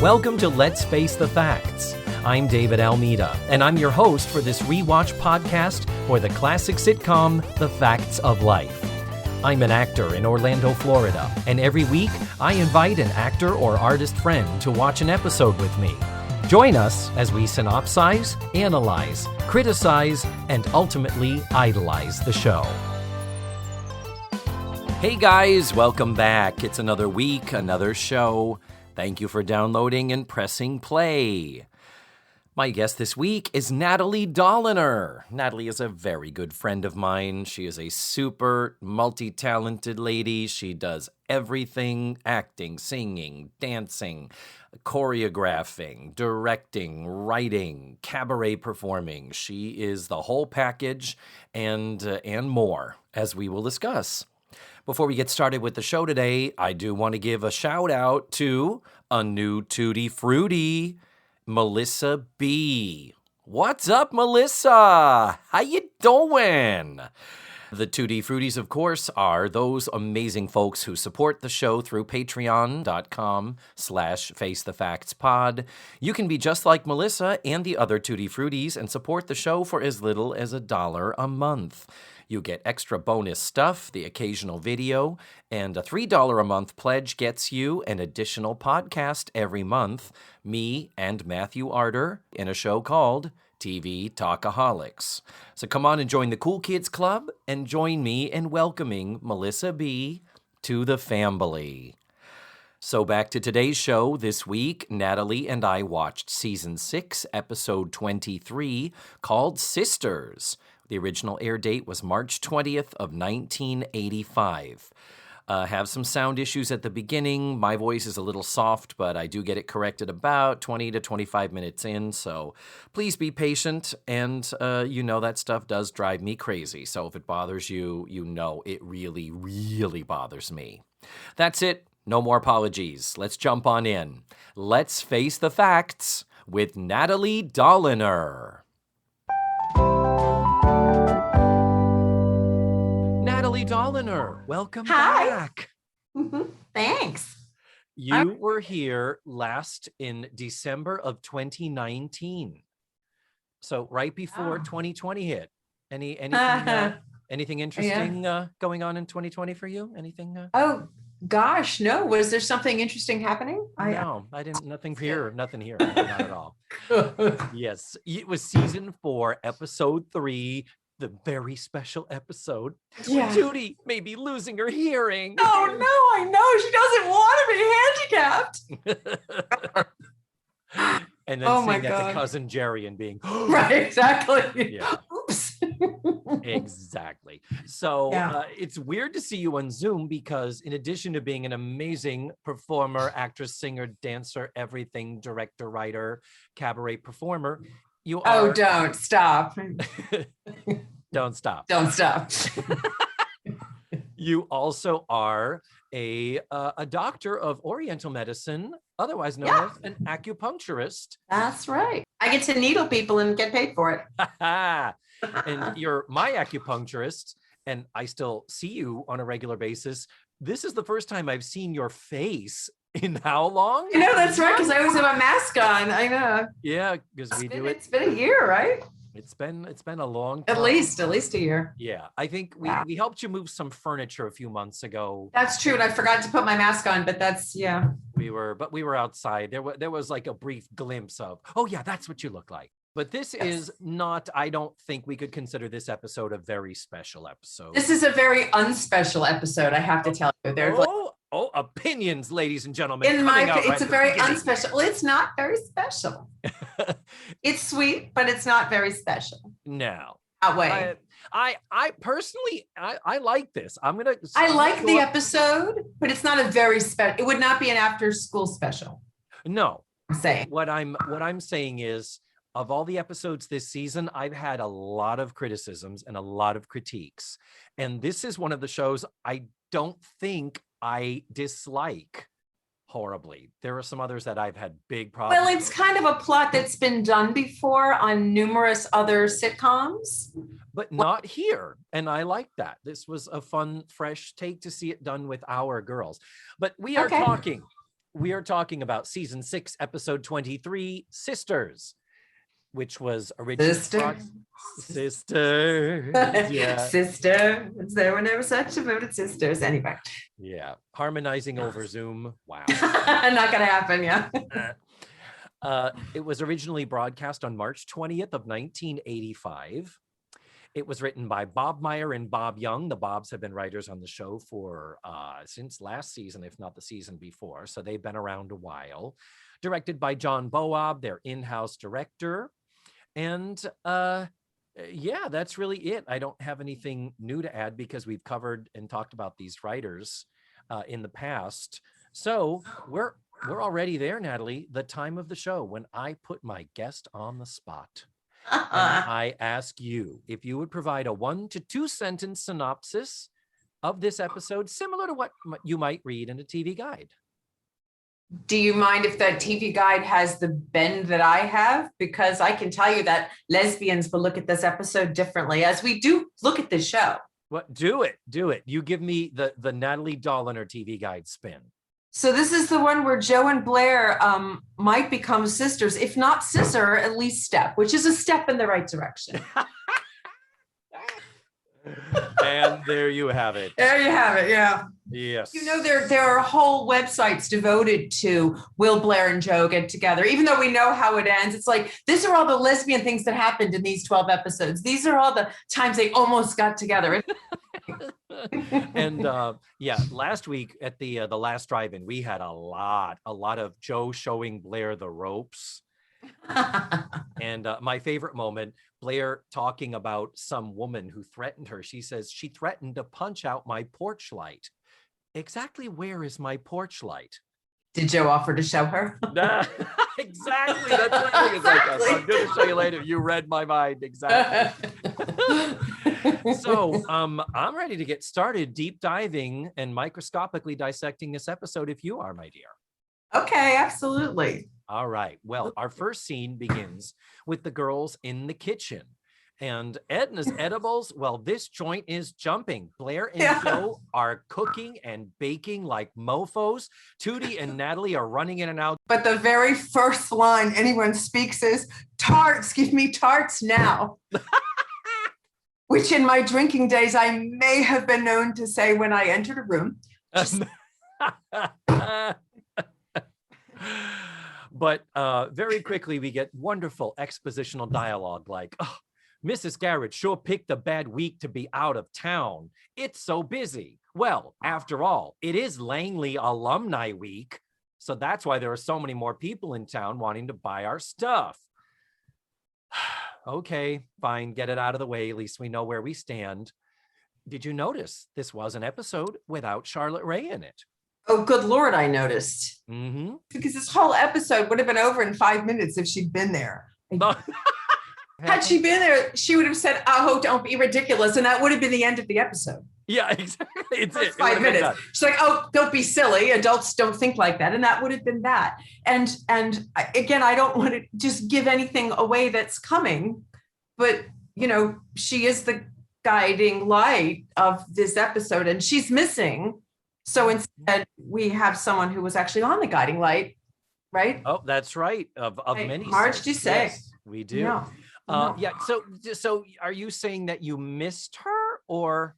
Welcome to Let's Face the Facts. I'm David Almeida, and I'm your host for this rewatch podcast for the classic sitcom, The Facts of Life. I'm an actor in Orlando, Florida, and every week I invite an actor or artist friend to watch an episode with me. Join us as we synopsize, analyze, criticize, and ultimately idolize the show. Hey guys, welcome back. It's another week, another show. Thank you for downloading and pressing play. My guest this week is Natalie Doliner. Natalie is a very good friend of mine. She is a super multi-talented lady. She does everything: acting, singing, dancing, choreographing, directing, writing, cabaret performing. She is the whole package and more, as we will discuss. Before we get started with the show today, I do want to give a shout out to a new Tutti Frutti, Melissa B. What's up, Melissa? How you doing? The Tutti Fruities, of course, are those amazing folks who support the show through patreon.com/facethefactspod. You can be just like Melissa and the other Tutti Fruities and support the show for as little as $1 a month. You get extra bonus stuff, the occasional video, and a $3 a month pledge gets you an additional podcast every month, me and Matthew Arter, in a show called TV Talkaholics. So come on and join the Cool Kids Club and join me in welcoming Melissa B. to the family. So back to today's show. This week, Natalie and I watched Season 6, Episode 23, called Sisters. The original air date was March 20th of 1985. Have some sound issues at the beginning. My voice is a little soft, but I do get it corrected about 20 to 25 minutes in, so please be patient. And you know that stuff does drive me crazy, so if it bothers you, you know it really, really bothers me. That's it. No more apologies. Let's jump on in. Let's face the facts with Natalie Doliner. Natalie Doliner, welcome back. Thanks. You were here last in December of 2019. So right before 2020 hit. Anything interesting going on in 2020 for you? Anything? Oh gosh, no. Was there something interesting happening? No, I didn't. Nothing here. Not at all. Yes, it was season 4, episode 3. The very special episode where Judy may be losing her hearing. Oh no, I know. She doesn't want to be handicapped. And then saying that to cousin Jerry and being right, exactly. Yeah. Oops. Exactly. So it's weird to see you on Zoom because in addition to being an amazing performer, actress, singer, dancer, everything, director, writer, cabaret performer, you are... Oh, don't stop. Don't stop. Don't stop. You also are a doctor of Oriental medicine, otherwise known as an acupuncturist. That's right. I get to needle people and get paid for it. And you're my acupuncturist, and I still see you on a regular basis. This is the first time I've seen your face in how long? You know, that's right, because I always have a mask on. I know. Yeah, because It's been a year, right? It's been a long time. At least a year. Yeah, I think we helped you move some furniture a few months ago. That's true, and I forgot to put my mask on, but that's We were outside. There was like a brief glimpse of, oh yeah, that's what you look like. But this is not, I don't think we could consider this episode a very special episode. This is a very unspecial episode, I have to tell you. There's opinions, ladies and gentlemen. It's a very unspecial. Well, it's not very special. It's sweet, but it's not very special. No. That way. I personally, I like this. I like the episode, but it's not a very special. It would not be an after school special. No. I'm saying. What I'm saying is, of all the episodes this season, I've had a lot of criticisms and a lot of critiques. And this is one of the shows I don't think I dislike horribly. There are some others that I've had big problems with. Well, it's kind of a plot that's been done before on numerous other sitcoms. But not here. And I like that. This was a fun, fresh take to see it done with our girls. But we are talking We are talking about season 6, episode 23, Sisters, which was originally Sisters. Yeah. Sisters. There were never such devoted sisters. Anyway. Yeah. Harmonizing over Zoom. Wow. Not gonna happen. Yeah. It was originally broadcast on March 20th of 1985. It was written by Bob Meyer and Bob Young. The Bobs have been writers on the show for since last season, if not the season before. So they've been around a while. Directed by John Boab, their in-house director. And yeah, that's really it. I don't have anything new to add because we've covered and talked about these writers in the past. So we're already there, Natalie, the time of the show when I put my guest on the spot. And I ask you if you would provide a 1 to 2 sentence synopsis of this episode, similar to what you might read in a TV guide. Do you mind if that TV guide has the bend that I have? Because I can tell you that lesbians will look at this episode differently, as we do look at this show. What? Do it. You give me the Natalie Doliner TV guide spin. So this is the one where Joe and Blair might become sisters, if not scissor, at least step, which is a step in the right direction. And there you have it. There you have it. Yeah. Yes. You know, there are whole websites devoted to will Blair and Joe get together, even though we know how it ends. It's like, these are all the lesbian things that happened in these 12 episodes. These are all the times they almost got together. And yeah, last week at the last drive-in, we had a lot of Joe showing Blair the ropes. And my favorite moment, Blair talking about some woman who threatened her. She says she threatened to punch out my porch light. Exactly where is my porch light? Did Joe offer to show her? Exactly. That's what I think. It's like, I'm going to show you later. You read my mind. Exactly. So I'm ready to get started deep diving and microscopically dissecting this episode if you are, my dear. Okay, absolutely. All right. Well, our first scene begins with the girls in the kitchen. And Edna's edibles, well, this joint is jumping. Blair and Joe are cooking and baking like mofos. Tootie and Natalie are running in and out. But the very first line anyone speaks is, tarts, give me tarts now. Which in my drinking days, I may have been known to say when I entered a room. But very quickly, we get wonderful expositional dialogue like, oh, Mrs. Garrett sure picked a bad week to be out of town. It's so busy. Well, after all, it is Langley Alumni Week. So that's why there are so many more people in town wanting to buy our stuff. Okay, fine, get it out of the way. At least we know where we stand. Did you notice this was an episode without Charlotte Rae in it? Oh, good Lord, I noticed. Mm-hmm. Because this whole episode would have been over in 5 minutes if she'd been there. Had she been there, she would have said, oh, don't be ridiculous. And that would have been the end of the episode. Yeah, exactly. It's it. 5 minutes. She's like, oh, don't be silly. Adults don't think like that. And that would have been that. And again, I don't want to just give anything away that's coming. But, you know, she is the guiding light of this episode and she's missing. So instead, we have someone who was actually on the guiding light, right? Oh, that's right. Of right. many. Marge, do you say? Yes, we do. No. Yeah. So are you saying that you missed her, or?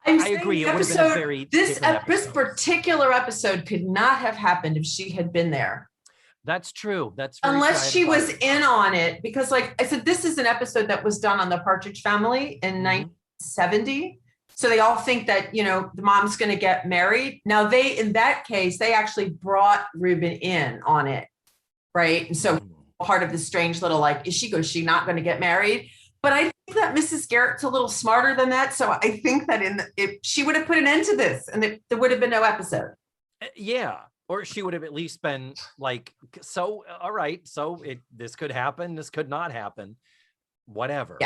I agree. It would have been a very this particular episode could not have happened if she had been there. That's true. That's unless she was in on it, because, like I said, this is an episode that was done on the Partridge Family in 1970. So they all think that, you know, the mom's going to get married. Now in that case, they actually brought Ruben in on it. Right. And so part of the strange little, like, is she not going to get married? But I think that Mrs. Garrett's a little smarter than that. So I think that if she would have put an end to this and there would have been no episode. Yeah. Or she would have at least been like, so, all right. So this could happen. This could not happen. Whatever.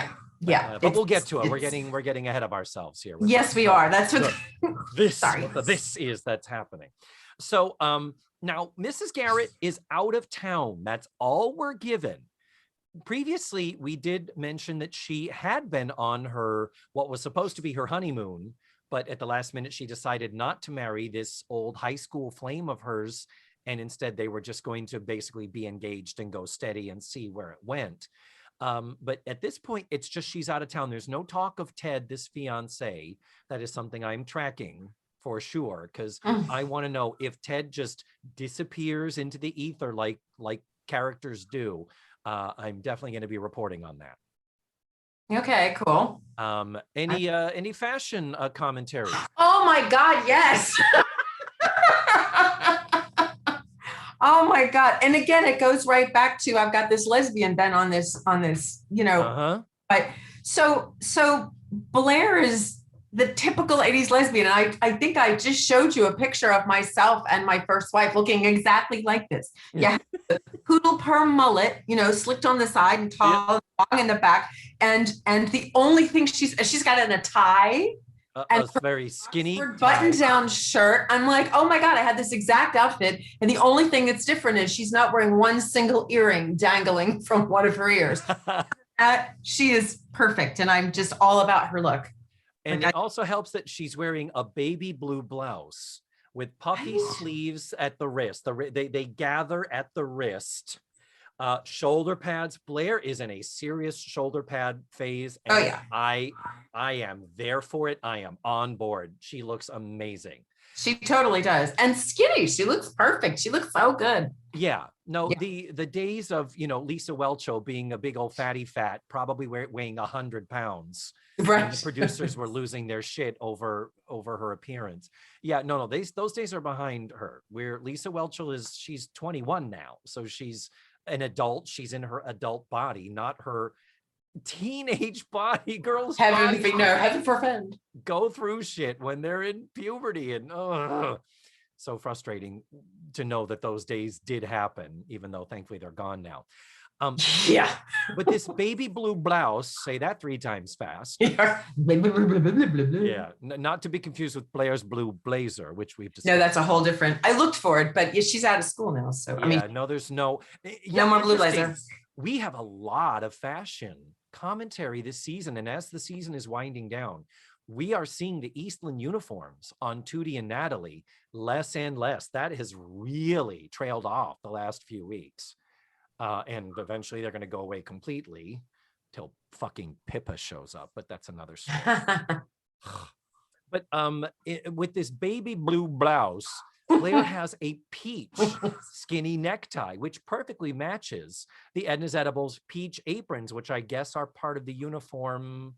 Yeah. But we'll get to it. We're getting ahead of ourselves here. Yes, we are. That's what that's happening. So now Mrs. Garrett is out of town. That's all we're given. Previously, we did mention that she had been on what was supposed to be her honeymoon, but at the last minute, she decided not to marry this old high school flame of hers and instead they were just going to basically be engaged and go steady and see where it went. But at this point, it's just she's out of town. There's no talk of Ted, this fiance. That is something I'm tracking for sure, because I want to know if Ted just disappears into the ether like characters do. I'm definitely going to be reporting on that. Okay, cool. Any fashion commentary? Oh my God, yes. Oh my God. And again, it goes right back to, I've got this lesbian bent on this, you know, but so Blair is the typical 80s lesbian. And I think I just showed you a picture of myself and my first wife looking exactly like this. Yeah. Poodle perm mullet, you know, slicked on the side and tall, long in the back. And the only thing she's got in a tie. And a very skinny button-down shirt. I'm like, oh my God, I had this exact outfit. And the only thing that's different is she's not wearing one single earring dangling from one of her ears. She is perfect. And I'm just all about her look. And it also helps that she's wearing a baby blue blouse with puffy sleeves at the wrist. They gather at the wrist. Shoulder pads. Blair is in a serious shoulder pad phase. And I am there for it. I am on board. She looks amazing. She totally does. And skinny. She looks perfect. She looks so good. Yeah. No, the days of, you know, Lisa Welcho being a big old fatty fat, probably weighing 100 pounds. Right. And the producers were losing their shit over her appearance. Yeah, no, those days are behind her. Where Lisa Welcho she's 21 now. So she's an adult. She's in her adult body, not her teenage body. Girls heaven forfend go through shit when they're in puberty, and so frustrating to know that those days did happen, even though thankfully they're gone now. But this baby blue blouse, say that 3 times fast. Not to be confused with Blair's blue blazer, which we've discussed. No, that's a whole different. I looked for it, but she's out of school now, so I mean, no, there's no more blue blazer. We have a lot of fashion commentary this season, and as the season is winding down, we are seeing the Eastland uniforms on Tootie and Natalie less and less. That has really trailed off the last few weeks. And eventually they're going to go away completely till fucking Pippa shows up. But that's another story. But with this baby blue blouse, Blair has a peach skinny necktie, which perfectly matches the Edna's Edibles peach aprons, which I guess are part of the uniform,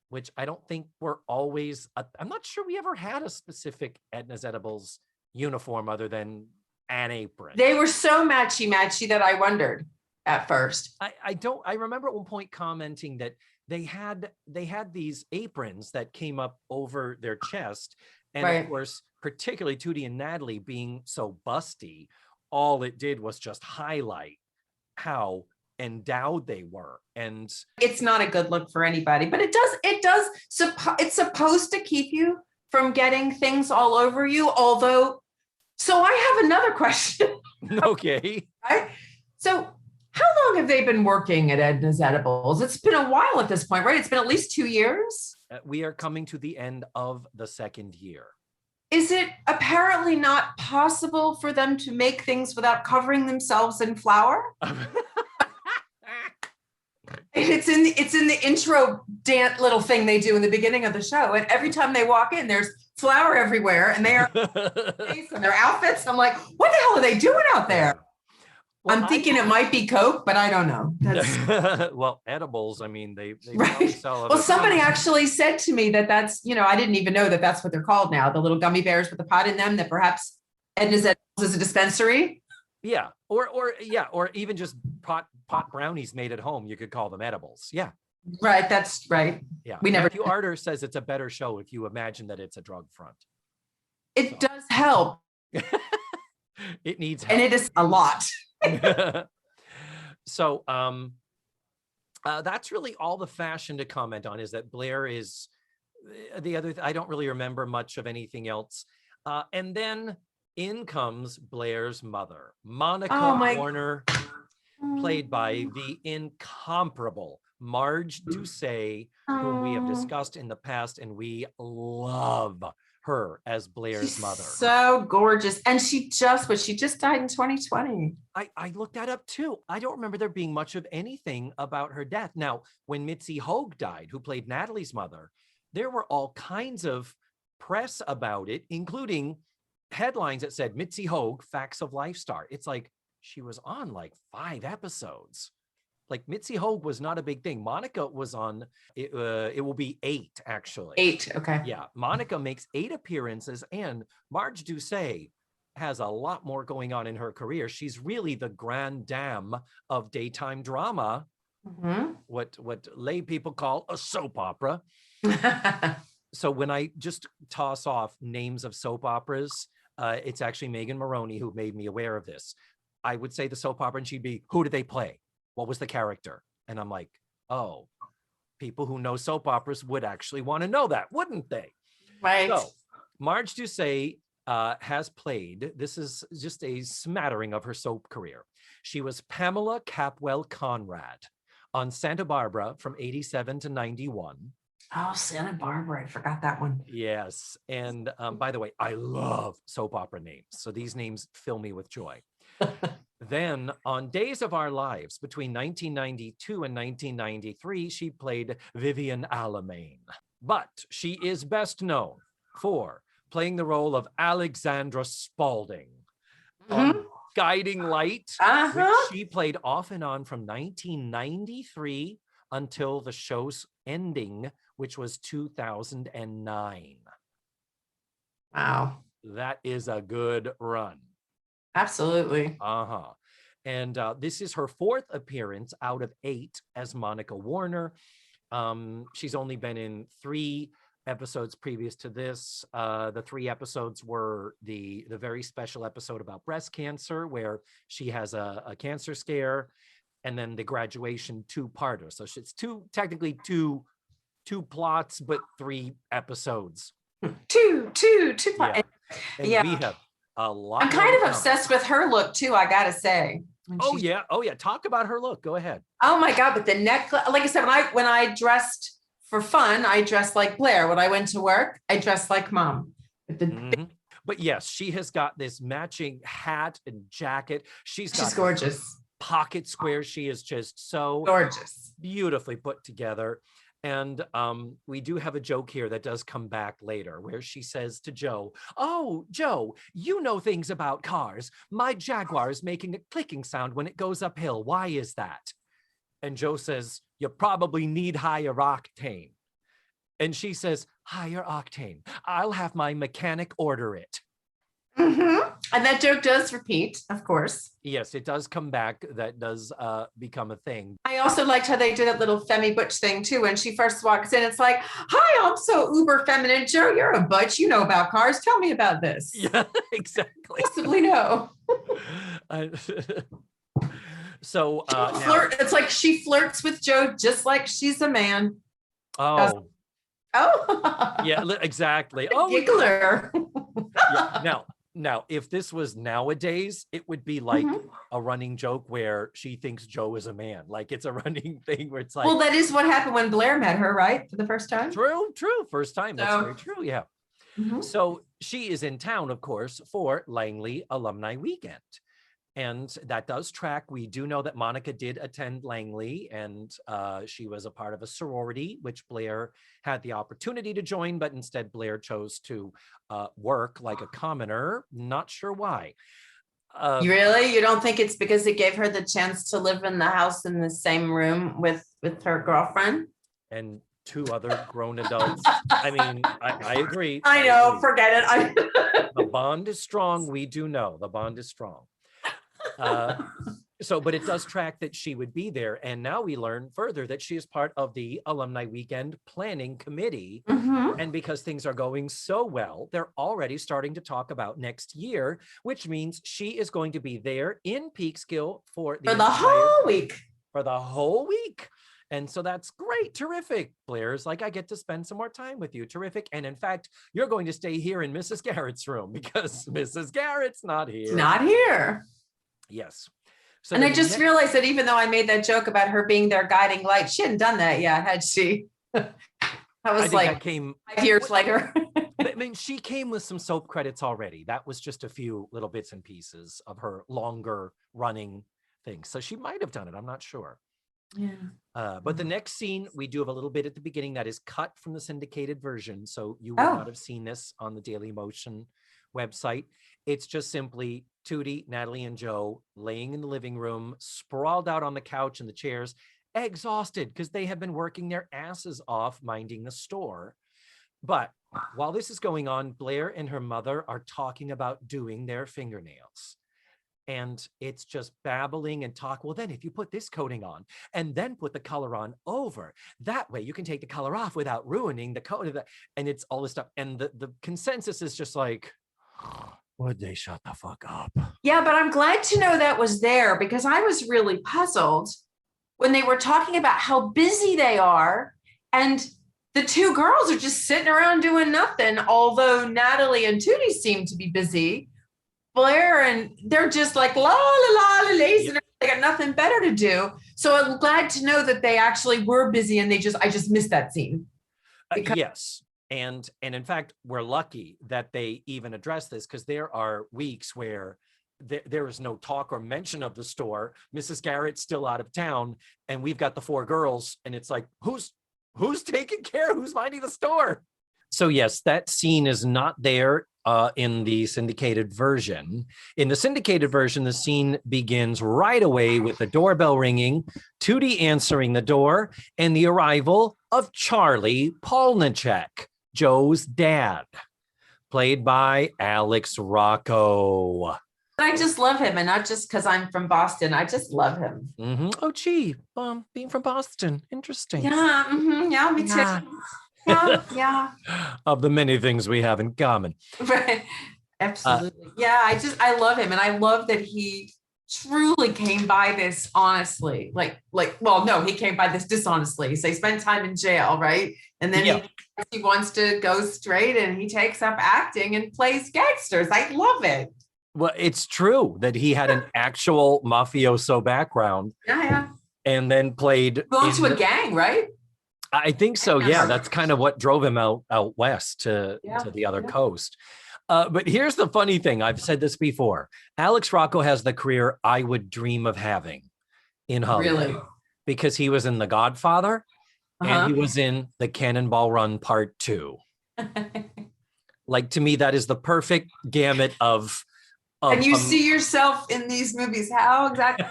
which I don't think were always, I'm not sure we ever had a specific Edna's Edibles uniform other than an apron. They were so matchy that I wondered at first. I remember at one point commenting that they had these aprons that came up over their chest. And of course, particularly Tootie and Natalie being so busty, all it did was just highlight how endowed they were. And it's not a good look for anybody, but it's supposed to keep you from getting things all over you. Although, so I have another question. Okay. So how long have they been working at Edna's Edibles? It's been a while at this point, right? It's been at least 2 years. We are coming to the end of the 2nd year. Is it apparently not possible for them to make things without covering themselves in flour? It's in the intro dance little thing they do in the beginning of the show. And every time they walk in, there's flour everywhere and they are in their outfits. I'm like, what the hell are they doing out there? Well, I'm thinking it might be Coke, but I don't know. Well, edibles, I mean, they sell. Well, somebody actually said to me that's, I didn't even know that that's what they're called now. The little gummy bears with the pot in them, that perhaps Edna's Edibles is a dispensary. Yeah. Or even just pot brownies made at home. You could call them edibles. Yeah. Right. That's right. Yeah. Matthew Arter says it's a better show if you imagine that it's a drug front. It does help. It needs help. And it is a lot. So that's really all the fashion to comment on, is that Blair is the other. I don't really remember much of anything else. And then in comes Blair's mother, Monica Warner, played by the incomparable Marge Doucet, whom we have discussed in the past, and we love her as Blair's mother. So gorgeous. And she just died in 2020. I looked that up too. I don't remember there being much of anything about her death. Now, when Mitzi Hoag died, who played Natalie's mother, there were all kinds of press about it, including headlines that said Mitzi Hoag, Facts of Life star. It's like she was on like 5 episodes. Like Mitzi Hoag was not a big thing. Monica was on, it will be 8 actually. 8, okay. Yeah, Monica makes 8 appearances, and Marge Doucet has a lot more going on in her career. She's really the grande dame of daytime drama, what lay people call a soap opera. So when I just toss off names of soap operas, it's actually Megan Maroney who made me aware of this. I would say the soap opera, and she'd be, who did they play? What was the character? And I'm like, oh, people who know soap operas would actually want to know that, wouldn't they? Right. So Marge Doucet has played, this is just a smattering of her soap career. She was Pamela Capwell Conrad on Santa Barbara from 87 to 91. Oh, Santa Barbara. I forgot that one. Yes. And by the way, I love soap opera names. So these names fill me with joy. Then on Days of Our Lives, between 1992 and 1993, she played Vivian Alamain. But she is best known for playing the role of Alexandra Spaulding on Guiding Light, which she played off and on from 1993 until the show's ending, which was 2009. Wow. That is a good run. Absolutely. And this is her 4th appearance out of 8 as Monica Warner. She's only been in 3 episodes previous to this. The 3 episodes were the very special episode about breast cancer, where she has a cancer scare, and then the graduation 2-parter. So it's technically two plots, but 3 episodes. Two plots. And we have a lot. I'm kind of obsessed with her look too, I gotta say. Oh yeah. Talk about her look. Go ahead. Oh my God, but the necklace, like I said, when I dressed for fun, I dressed like Blair. When I went to work, I dressed like Mom. But yes, she has got this matching hat and jacket. She's gorgeous. Pocket squares. She is just so gorgeous, beautifully put together. And we do have a joke here that does come back later, where she says to Joe, "Oh, Joe, you know things about cars. My Jaguar is making a clicking sound when it goes uphill. Why is that?" And Joe says, "You probably need higher octane." And she says, "Higher octane. I'll have my mechanic order it." And that joke does repeat, of course. Yes, it does come back. That does become a thing. I also liked how they did that little Femi Butch thing too. When she first walks in, it's like, "Hi, I'm so uber feminine. Joe, you're a butch. You know about cars. Tell me about this." Yeah, exactly. Possibly no. So it's like she flirts with Joe just like she's a man. Oh. Yeah, exactly. Oh, giggler. Yeah. Now, if this was nowadays, it would be like a running joke where she thinks Joe is a man. Like it's a running thing where it's like, well, that is what happened when Blair met her, right? For the first time. True. First time. That's very true. Yeah. So she is in town, of course, for Langley Alumni Weekend. And that does track. We do know that Monica did attend Langley, and she was a part of a sorority, which Blair had the opportunity to join, but instead Blair chose to work like a commoner. Not sure why. Really? You don't think it's because it gave her the chance to live in the house in the same room with her girlfriend? And 2 other grown adults. I mean, I agree. I know, forget it. The bond is strong. We do know the bond is strong. But it does track that she would be there. And now we learn further that she is part of the Alumni Weekend Planning Committee. And because things are going so well, they're already starting to talk about next year, which means she is going to be there in Peekskill for the whole week. For the whole week. And so that's great. Terrific. Blair's like, "I get to spend some more time with you." Terrific. And in fact, you're going to stay here in Mrs. Garrett's room because Mrs. Garrett's not here. Not here. Yes. So and I just realized that even though I made that joke about her being their guiding light, she hadn't done that yet, had she? That was like that came 5 years later. I mean, she came with some soap credits already. That was just a few little bits and pieces of her longer running things. So she might have done it. I'm not sure. Yeah. But the next scene, we do have a little bit at the beginning that is cut from the syndicated version. So you would not have seen this on the Daily Motion website. It's just simply Tootie, Natalie, and Joe laying in the living room, sprawled out on the couch and the chairs, exhausted because they have been working their asses off minding the store. But while this is going on, Blair and her mother are talking about doing their fingernails. And it's just babbling and talk. Well, then if you put this coating on and then put the color on over, that way you can take the color off without ruining the coat. And it's all this stuff. And the consensus is just like, would they shut the fuck up? Yeah, but I'm glad to know that was there, because I was really puzzled when they were talking about how busy they are. And the two girls are just sitting around doing nothing, although Natalie and Tootie seem to be busy. Blair and they're just like la la la la lazy. Yep. They got nothing better to do. So I'm glad to know that they actually were busy, and I just missed that scene. Yes. And in fact, we're lucky that they even address this, because there are weeks where there is no talk or mention of the store. Mrs. Garrett's still out of town, and we've got the four girls, and it's like, who's taking care? Who's minding the store? So yes, that scene is not there in the syndicated version. In the syndicated version, the scene begins right away with the doorbell ringing, Tootie answering the door, and the arrival of Charlie Polnicek, Joe's dad, played by Alex Rocco. I just love him, and not just because I'm from Boston. I just love him. Mm-hmm. Oh, gee, being from Boston, interesting. Yeah, yeah, me too. Yeah. Of the many things we have in common. Right. Absolutely. I love him. And I love that he truly came by this honestly. Well, no, he came by this dishonestly. So he spent time in jail, right? And then he wants to go straight, and he takes up acting and plays gangsters. I love it. Well, it's true that he had an actual mafioso background. Yeah. And then played into a gang, right? I think so. Yeah, that's kind of what drove him out west to the other coast. But here's the funny thing. I've said this before. Alex Rocco has the career I would dream of having in Hollywood. Really? Because he was in The Godfather and he was in The Cannonball Run Part 2. Like, to me, that is the perfect gamut of and you see yourself in these movies. How exactly?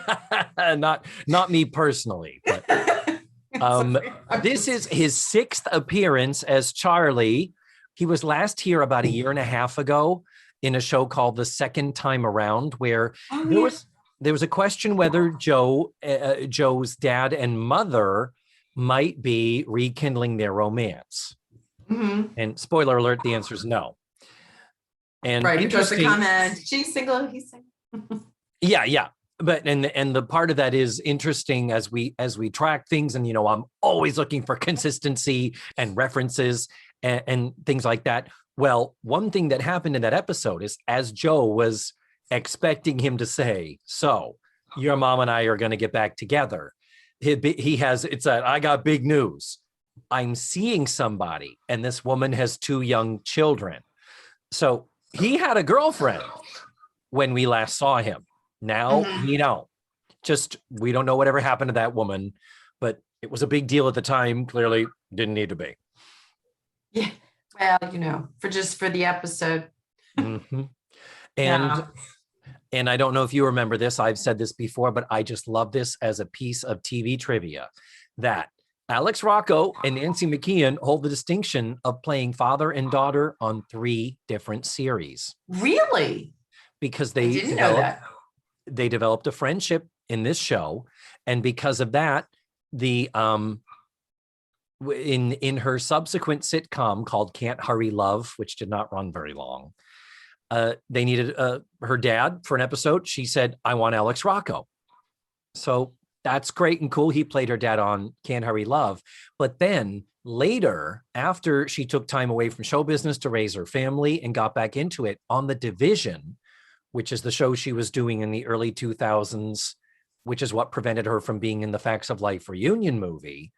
Not me personally, but this is his 6th appearance as Charlie. He was last here about a year and a half ago in a show called The Second Time Around, where there was a question whether Joe's dad and mother might be rekindling their romance. Mm-hmm. And spoiler alert, the answer is no. And right, because the comment, she's single, he's single. Yeah. But and the part of that is interesting as we track things, and I'm always looking for consistency and references and things like that. Well, one thing that happened in that episode is, as Joe was expecting him to say, "So your mom and I are going to get back together," I got big news. I'm seeing somebody, and this woman has 2 young children. So he had a girlfriend when we last saw him. Now, we don't know whatever happened to that woman, but it was a big deal at the time. Clearly didn't need to be. Yeah. Well, for the episode. Mm-hmm. And I don't know if you remember this. I've said this before, but I just love this as a piece of TV trivia, that Alex Rocco and Nancy McKeon hold the distinction of playing father and daughter on 3 different series. Really? Because they developed a friendship in this show, and because of that, in her subsequent sitcom called Can't Hurry Love, which did not run very long, they needed her dad for an episode. She said, "I want Alex Rocco." So that's great and cool. He played her dad on Can't Hurry Love. But then later, after she took time away from show business to raise her family and got back into it, on The Division, which is the show she was doing in the early 2000s, which is what prevented her from being in the Facts of Life reunion movie,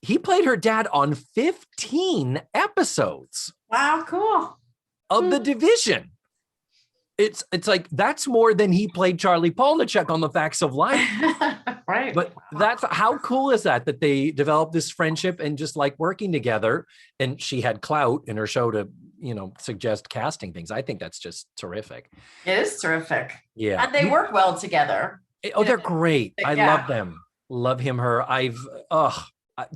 he played her dad on 15 episodes Wow, cool. of The Division. It's like, that's more than he played Charlie Polnichek on The Facts of Life. Right. But that's, how cool is that they developed this friendship and just like working together, and she had clout in her show to, suggest casting things. I think that's just terrific. It is terrific. Yeah. And they work well together. Oh, they're great. I Yeah. love them. Love him, her.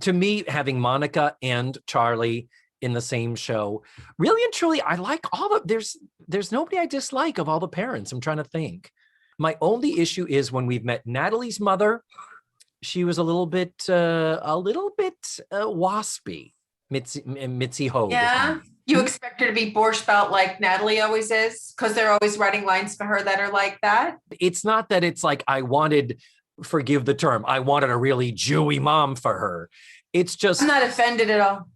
To me, having Monica and Charlie in the same show, really and truly, I like all of, there's nobody I dislike of all the parents. I'm trying to think. My only issue is when we've met Natalie's mother, she was a little bit waspy. Mitzi Hogue. Yeah. You expect her to be borscht belt like Natalie always is, because they're always writing lines for her that are like that. It's not that it's like I wanted, forgive the term, I wanted a really Jewy mom for her. It's just, I'm not offended at all.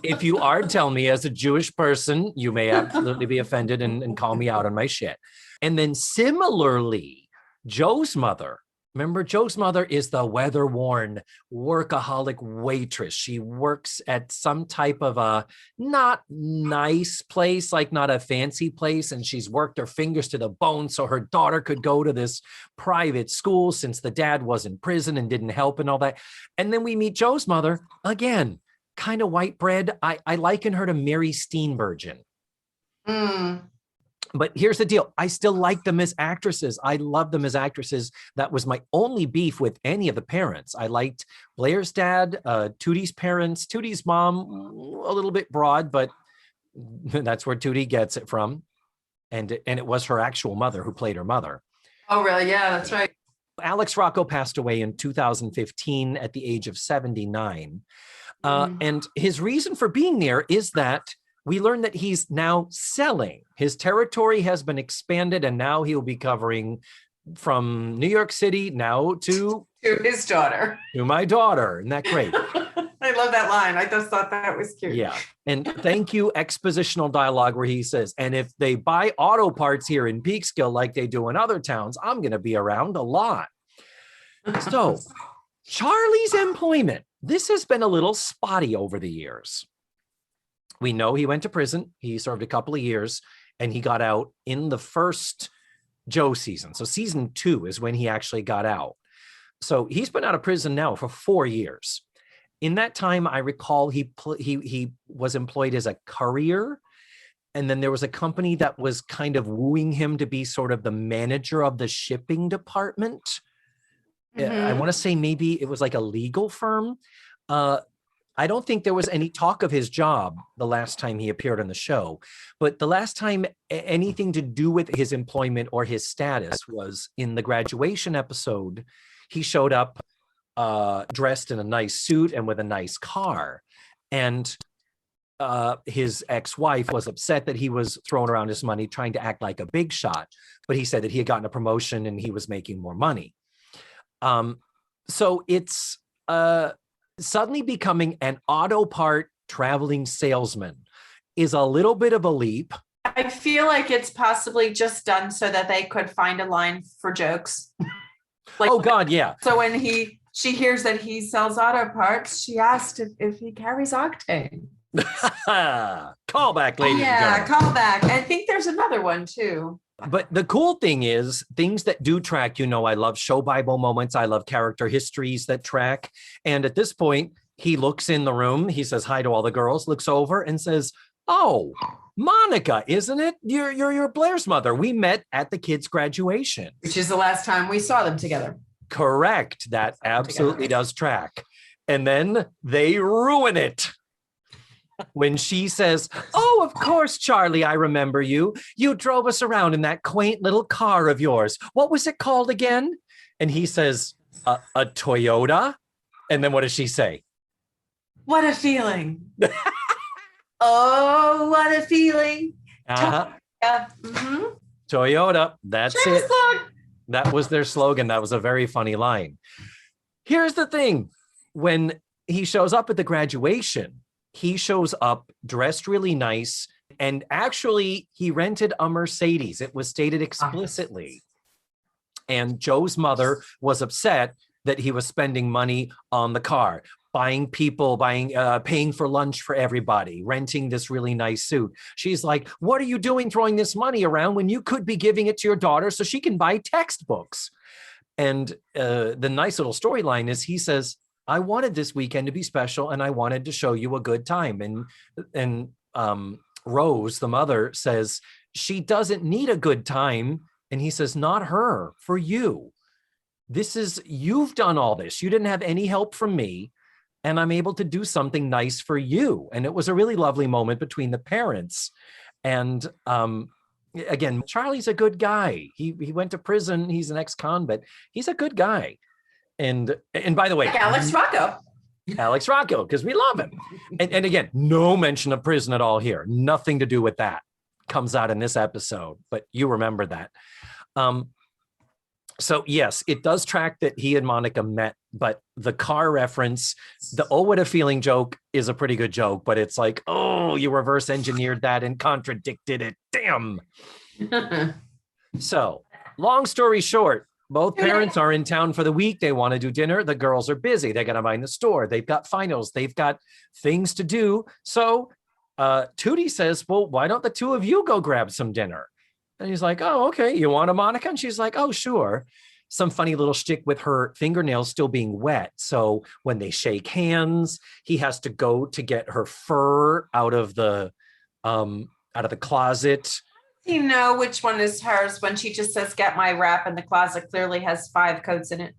If you are, tell me as a Jewish person, you may absolutely be offended and call me out on my shit. And then similarly, Joe's mother. Remember, Joe's mother is the weather-worn workaholic waitress. She works at some type of a not nice place, like not a fancy place, and she's worked her fingers to the bone so her daughter could go to this private school since the dad was in prison and didn't help and all that. And then we meet Joe's mother, again, kind of white bread. I liken her to Mary Steenburgen. But here's the deal. I still like them as actresses. I love them as actresses. That was my only beef with any of the parents. I liked Blair's dad, Tootie's parents, Tootie's mom, a little bit broad, but that's where Tootie gets it from. And it was her actual mother who played her mother. Oh, really? Yeah, that's right. Alex Rocco passed away in 2015 at the age of 79. And his reason for being there is that we learned that he's now selling. His territory has been expanded, and now he'll be covering from New York City now to his daughter. To my daughter. Isn't that great? I love that line. I just thought that was cute. Yeah. And thank you, expositional dialogue where he says, and if they buy auto parts here in Peekskill like they do in other towns, I'm going to be around a lot. So Charlie's employment. This has been a little spotty over the years. We know he went to prison. He served a couple of years and he got out in the first Joe season. So season 2 is when he actually got out. So he's been out of prison now for 4 years. In that time, I recall he was employed as a courier. And then there was a company that was kind of wooing him to be sort of the manager of the shipping department. I want to say maybe it was like a legal firm. I don't think there was any talk of his job the last time he appeared on the show, but the last time anything to do with his employment or his status was in the graduation episode. He showed up dressed in a nice suit and with a nice car. And his ex-wife was upset that he was throwing around his money trying to act like a big shot, but he said that he had gotten a promotion and he was making more money. So it's suddenly becoming an auto part traveling salesman is a little bit of a leap. I feel like it's possibly just done so that they could find a line for jokes. Like, oh God, yeah. So when she hears that he sells auto parts, she asked if he carries octane. Call back, ladies and gentlemen. Call back. I think there's another one too. But the cool thing is things that do track, I love show Bible moments. I love character histories that track. And at this point, he looks in the room. He says hi to all the girls, looks over and says, oh, Monica, isn't it? You're Blair's mother. We met at the kids' graduation. Which is the last time we saw them together. Correct. That absolutely does track. And then they ruin it. When she says, oh, of course, Charlie, I remember you. You drove us around in that quaint little car of yours. What was it called again? And he says, a Toyota. And then what does she say? What a feeling. Oh, what a feeling. Toyota. That's it. That was their slogan. That was a very funny line. Here's the thing. When he shows up at the graduation, he shows up dressed really nice, and actually he rented a Mercedes. It was stated explicitly. And Joe's mother was upset that he was spending money on the car, paying for lunch for everybody, renting this really nice suit. She's like, what are you doing throwing this money around when you could be giving it to your daughter so she can buy textbooks? And the nice little storyline is he says, I wanted this weekend to be special and I wanted to show you a good time. And Rose, the mother, says, she doesn't need a good time. And he says, not her, for you. You've done all this. You didn't have any help from me. And I'm able to do something nice for you. And it was a really lovely moment between the parents. And again, Charlie's a good guy. He went to prison. He's an ex-convict. He's a good guy. And by the way, like Alex Rocco, because we love him. And again, no mention of prison at all here. Nothing to do with that comes out in this episode, but you remember that. So yes, it does track that he and Monica met, but the car reference, the "oh, what a feeling" joke is a pretty good joke, but it's like, oh, you reverse engineered that and contradicted it. Damn. So long story short, both parents are in town for the week. They want to do dinner. The girls are busy. They got to mind the store. They've got finals. They've got things to do. So Tootie says, well, why don't the two of you go grab some dinner? And he's like, oh, okay. You want a Monica? And she's like, oh, sure. Some funny little shtick with her fingernails still being wet. So when they shake hands, he has to go to get her fur out of the closet. You know which one is hers when she just says, get my wrap, and the closet clearly has 5 coats in it.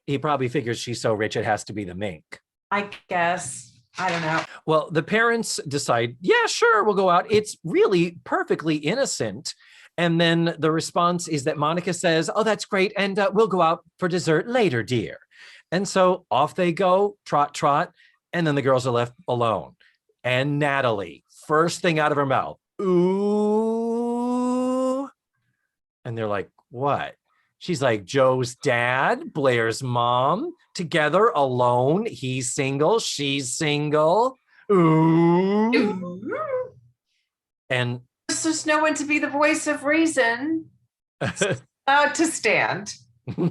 He probably figures she's so rich it has to be the mink. I guess. I don't know. Well, the parents decide, yeah, sure, we'll go out. It's really perfectly innocent. And then the response is that Monica says, oh, that's great. And we'll go out for dessert later, dear. And so off they go, trot, trot. And then the girls are left alone. And Natalie, first thing out of her mouth, ooh. And they're like, what? She's like, Joe's dad, Blair's mom, together, alone. He's single, she's single. Ooh. And there's just no one to be the voice of reason. To stand. No,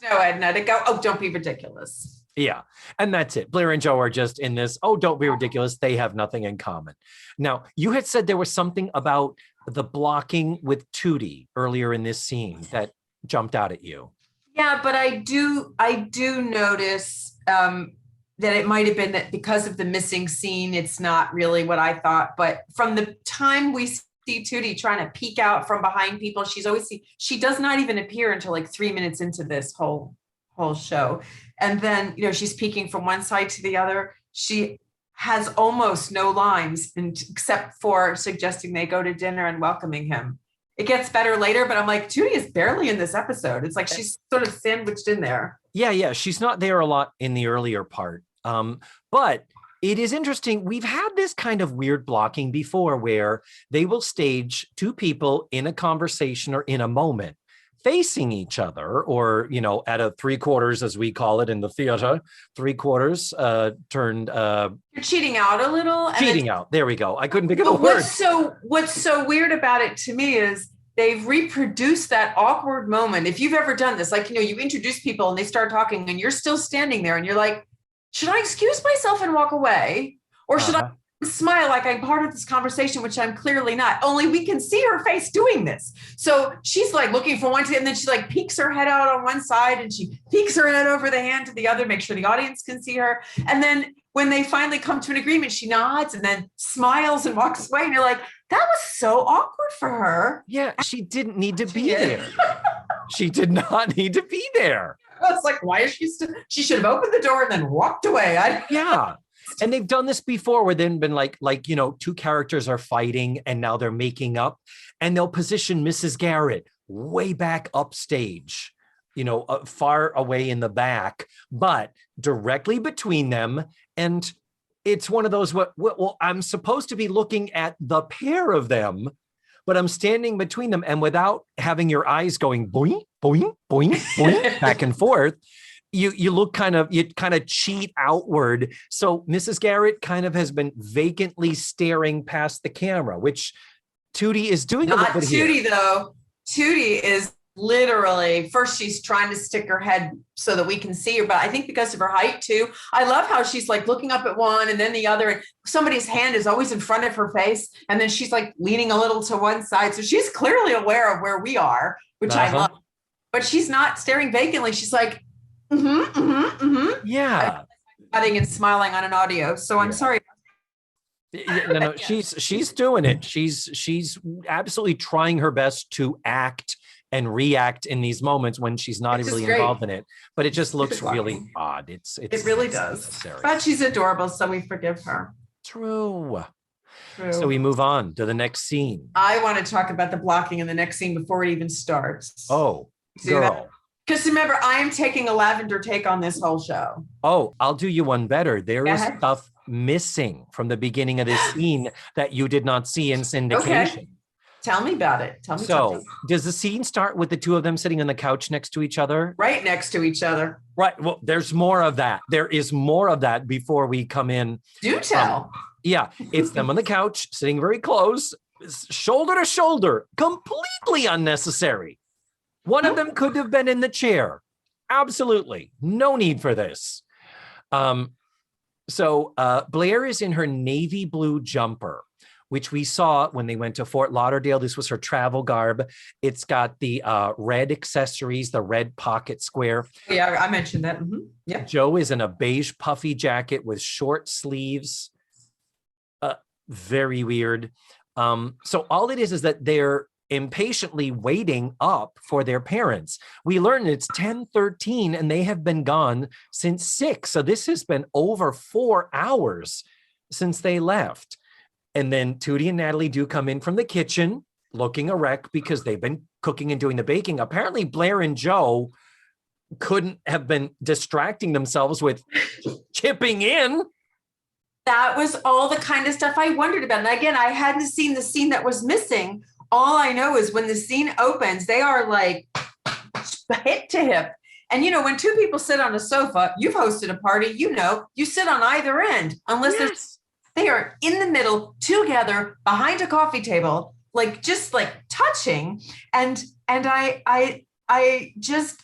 Edna, to go, oh, don't be ridiculous. Yeah. And that's it. Blair and Joe are just in this, oh, don't be ridiculous. They have nothing in common. Now, you had said there was something about the blocking with Tootie earlier in this scene that jumped out at you. Yeah, but I do notice that it might have been that because of the missing scene, it's not really what I thought. But from the time we see Tootie trying to peek out from behind people, she does not even appear until like 3 minutes into this whole show. And then, she's peeking from one side to the other. She has almost no lines except for suggesting they go to dinner and welcoming him. It gets better later, but I'm like, Tootie is barely in this episode. It's like she's sort of sandwiched in there. Yeah. She's not there a lot in the earlier part. But it is interesting. We've had this kind of weird blocking before where they will stage two people in a conversation or in a moment facing each other, or, at a 3/4, as we call it in the theater, 3/4 turned. You're cheating out a little. Cheating out. There we go. I couldn't think of the word. What's so weird about it to me is they've reproduced that awkward moment. If you've ever done this, like, you introduce people and they start talking and you're still standing there and you're like, should I excuse myself and walk away? Or should I smile like I'm part of this conversation, which I'm clearly not, only we can see her face doing this. So she's like looking for one thing, and then she like peeks her head out on one side and she peeks her head over the hand to the other, make sure the audience can see her. And then when they finally come to an agreement, she nods and then smiles and walks away. And you're like, that was so awkward for her. Yeah, she didn't need to be there. She did not need to be there. I was like, why is she still? She should have opened the door and then walked away. Yeah. And they've done this before where they've been like, two characters are fighting and now they're making up, and they'll position Mrs. Garrett way back upstage, far away in the back, but directly between them. And it's one of those, well, I'm supposed to be looking at the pair of them, but I'm standing between them, and without having your eyes going boing, boing, boing, boing, back and forth, you look kind of cheat outward. So Mrs. Garrett kind of has been vacantly staring past the camera, which Tootie is doing a little bit here. Not Tootie, though. Tootie is Literally, first she's trying to stick her head so that we can see her, but I think because of her height too. I love how she's like looking up at one and then the other, and somebody's hand is always in front of her face, and then she's like leaning a little to one side, so she's clearly aware of where we are, which I love. But she's not staring vacantly. She's like, yeah, nodding and smiling on an audio. So I'm sorry. No, she's doing it. She's absolutely trying her best to act and react in these moments when she's not really involved in it. But it just looks really odd. It really does. But she's adorable, so we forgive her. True. So we move on to the next scene. I want to talk about the blocking in the next scene before it even starts. Oh, girl. Because remember, I am taking a lavender take on this whole show. Oh, I'll do you one better. There is stuff missing from the beginning of this scene that you did not see in syndication. Okay. Tell me about it. So, does the scene start with the two of them sitting on the couch next to each other? Right next to each other. Right. Well, there's more of that. There is more of that before we come in. Do tell. Yeah, it's them on the couch, sitting very close, shoulder to shoulder, completely unnecessary. One of them could have been in the chair. Absolutely. No need for this. So Blair is in her navy blue jumper, which we saw when they went to Fort Lauderdale. This was her travel garb. It's got the red accessories, the red pocket square. Yeah, I mentioned that. Mm-hmm. Yeah. Joe is in a beige puffy jacket with short sleeves. Very weird. So all it is that they're impatiently waiting up for their parents. We learn it's 10:13 and they have been gone since 6. So this has been over 4 hours since they left. And then Tootie and Natalie do come in from the kitchen looking a wreck because they've been cooking and doing the baking. Apparently Blair and Joe couldn't have been distracting themselves with chipping in. That was all the kind of stuff I wondered about. And again, I hadn't seen the scene that was missing. All I know is when the scene opens, they are like hip to hip. And, when two people sit on a sofa, you've hosted a party, you sit on either end, unless they are in the middle together behind a coffee table, just touching. And I just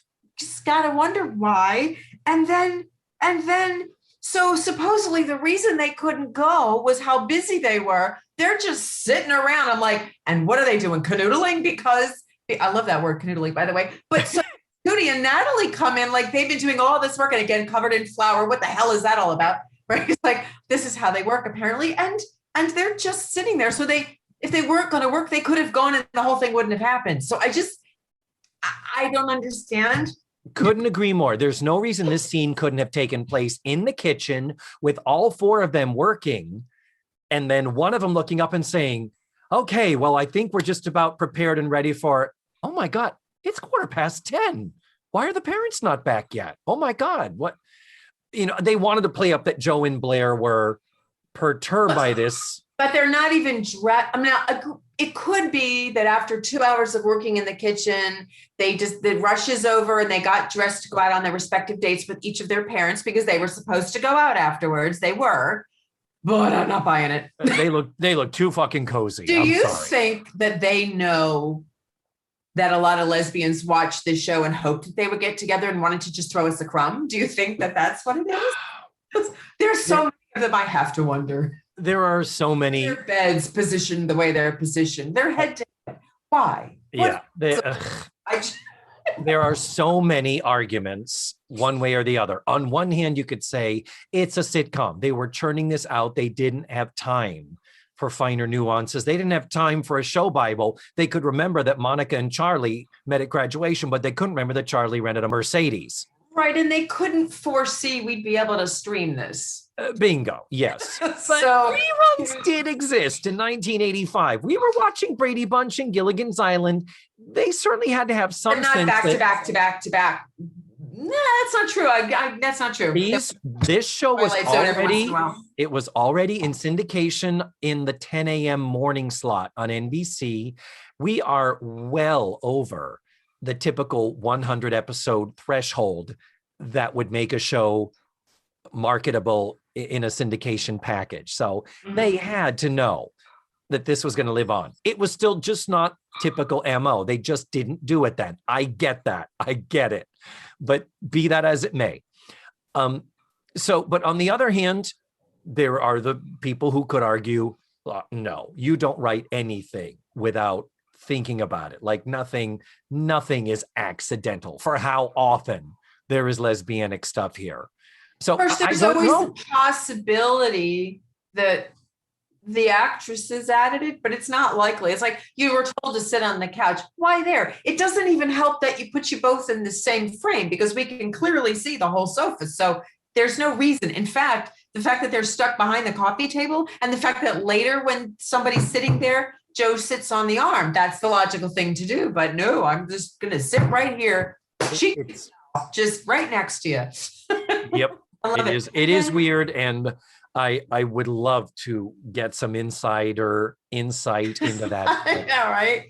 gotta wonder why. And then, so supposedly the reason they couldn't go was how busy they were. They're just sitting around. I'm like, and what are they doing? Canoodling? Because I love that word, canoodling, by the way. But so Tootie and Natalie come in like they've been doing all this work, and again, covered in flour. What the hell is that all about? Right? It's like, this is how they work apparently. And they're just sitting there. So if they weren't going to work, they could have gone and the whole thing wouldn't have happened. So I don't understand. Couldn't agree more. There's no reason this scene couldn't have taken place in the kitchen with all 4 of them working. And then one of them looking up and saying, okay, well, I think we're just about prepared and ready for, oh my God, it's 10:15. Why are the parents not back yet? Oh my God, what? They wanted to play up that Joe and Blair were perturbed by this. But they're not even dressed. I mean, it could be that after 2 hours of working in the kitchen, the rush is over and they got dressed to go out on their respective dates with each of their parents because they were supposed to go out afterwards. They were, but I'm not buying it. They look too fucking cozy. Do you think that they know that a lot of lesbians watched this show and hoped that they would get together and wanted to just throw us a crumb? Do you think that that's what it is? There's so many of them. I have to wonder. There are so many. Their beds positioned the way they're positioned. Their head to head. Why? Yeah. There are so many arguments one way or the other. On one hand, you could say it's a sitcom. They were churning this out. They didn't have time for finer nuances. They didn't have time for a show Bible. They could remember that Monica and Charlie met at graduation, but they couldn't remember that Charlie rented a Mercedes. Right. And they couldn't foresee we'd be able to stream this. Bingo. Yes. But So reruns did exist in 1985. We were watching Brady Bunch and Gilligan's Island. They certainly had to have some not sense back that to back to back to back. No, that's not true. That's not true. This show was already was already in syndication in the 10 a.m. morning slot on NBC. We are well over the typical 100 episode threshold that would make a show marketable in a syndication package. So they had to know that this was going to live on. It was still just not typical MO. They just didn't do it then. I get that. I get it. But be that as it may. But on the other hand, there are the people who could argue, no, you don't write anything without thinking about it. Like nothing is accidental for how often there is lesbianic stuff here. So of course, there's always the possibility that the actresses added it, but it's not likely. It's like you were told to sit on the couch. Why there? It doesn't even help that you put you both in the same frame because we can clearly see the whole sofa. So there's no reason. In fact, the fact that they're stuck behind the coffee table and the fact that later when somebody's sitting there, Joe sits on the arm, that's the logical thing to do. But no, I'm just going to sit right here. She's just right next to you. Yep. It is weird. And I would love to get some insider insight into that. I know, right?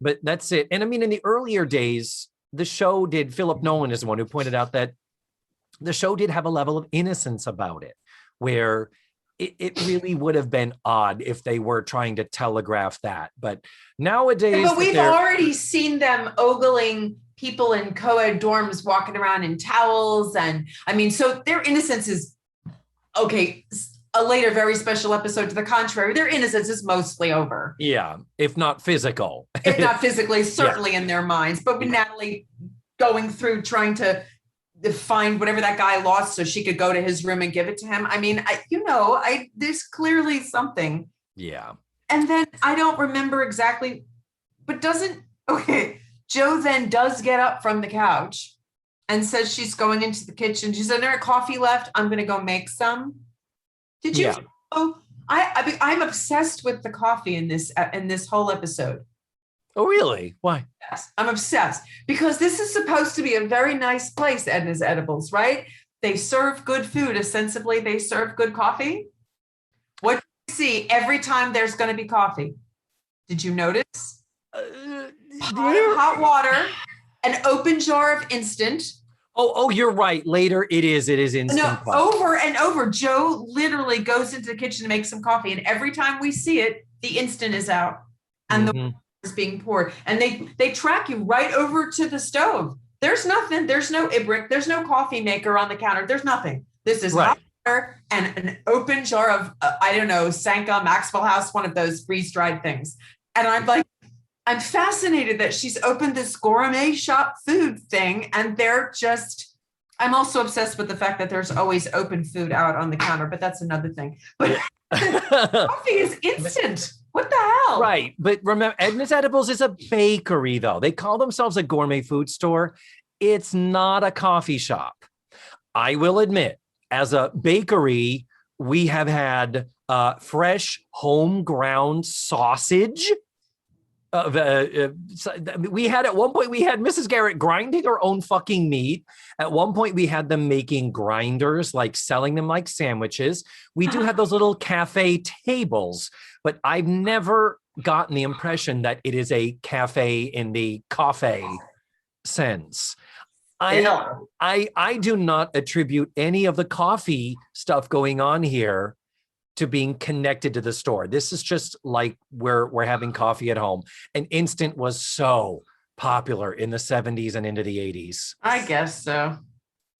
But that's it. And I mean, in the earlier days, the show did, Philip Nolan is the one who pointed out that the show did have a level of innocence about it, where it really would have been odd if they were trying to telegraph that. But nowadays... But we've already seen them ogling people in co-ed dorms walking around in towels. And I mean, so their innocence is, okay, a later very special episode to the contrary, their innocence is mostly over. Yeah, if not physical. If not physically, certainly in their minds. But with Natalie going through trying to find whatever that guy lost so she could go to his room and give it to him. I mean, there's clearly something. Yeah. And then I don't remember exactly, but Joe then does get up from the couch and says she's going into the kitchen. She said, "There coffee left. I'm going to go make some." Did you? Yeah. I'm obsessed with the coffee in this whole episode. Oh, really? Why? Yes, I'm obsessed because this is supposed to be a very nice place, Edna's Edibles, right? They serve good food. Ostensibly, they serve good coffee. What do you see every time there's going to be coffee? Did you notice? Pot of hot water, an open jar of instant. Oh, you're right. Later, it is instant. No, over and over. Joe literally goes into the kitchen to make some coffee, and every time we see it, the instant is out, and the water is being poured. And they track you right over to the stove. There's nothing. There's no Ibrick. There's no coffee maker on the counter. There's nothing. This is hot water and an open jar of Sanka, Maxwell House, one of those freeze-dried things. And I'm fascinated that she's opened this gourmet shop food thing, and I'm also obsessed with the fact that there's always open food out on the counter, but that's another thing. But coffee is instant. What the hell? Right. But remember, Edna's Edibles is a bakery, though. They call themselves a gourmet food store. It's not a coffee shop. I will admit, as a bakery, we have had fresh home ground sausage. We had at one point, we had Mrs. Garrett grinding her own fucking meat. At one point, we had them making grinders, like selling them like sandwiches. We do have those little cafe tables, but I've never gotten the impression that it is a cafe in the coffee sense. I do not attribute any of the coffee stuff going on here to being connected to the store. This is just like we're having coffee at home. And instant was so popular in the 70s and into the 80s. I guess so.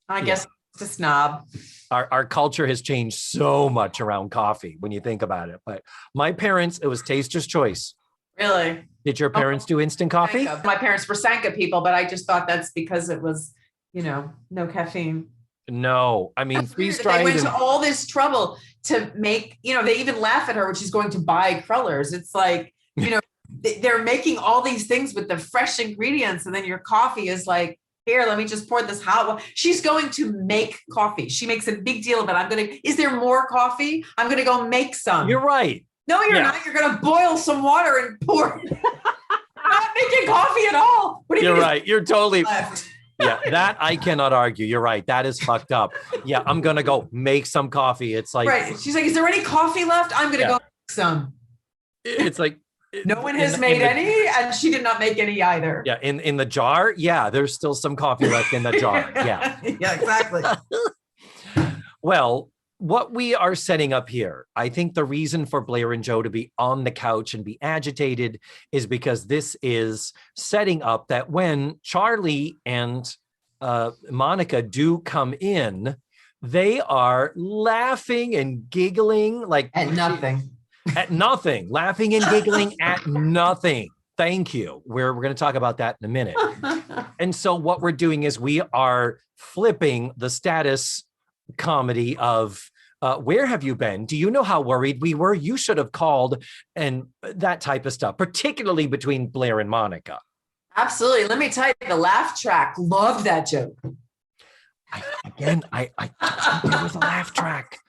I guess it's a snob. Our culture has changed so much around coffee when you think about it. But my parents, it was taster's choice. Really? Did your parents do instant coffee? Sanka. My parents were Sanka people, but I just thought that's because it was, no caffeine. No, I mean, freeze-dried. They went to all this trouble to make, they even laugh at her when she's going to buy crullers. It's like, they're making all these things with the fresh ingredients. And then your coffee is like, here, let me just pour this hot water. She's going to make coffee. She makes a big deal of it. Is there more coffee? I'm going to go make some. You're right. No, you're not. You're going to boil some water and pour. I'm not making coffee at all. What do you You're mean? right. You're totally Left. Yeah, that I cannot argue. You're right. That is fucked up. Yeah, I'm going to go make some coffee. It's like... Right. She's like, is there any coffee left? I'm going to go make some. It's like... No one has made any, and she did not make any either. Yeah, in the jar? Yeah, there's still some coffee left in the jar. Yeah. Yeah, exactly. Well, what we are setting up here, I think the reason for Blair and Joe to be on the couch and be agitated is because this is setting up that when Charlie and Monica do come in, they are laughing and giggling like At nothing. At nothing, laughing and giggling at nothing. Thank you. We're going to talk about that in a minute. And so what we're doing is we are flipping the status comedy of where have you been? Do you know how worried we were? You should have called, and that type of stuff, particularly between Blair and Monica. Absolutely. Let me tell you, the laugh track. Love that joke. I don't think there was a laugh track.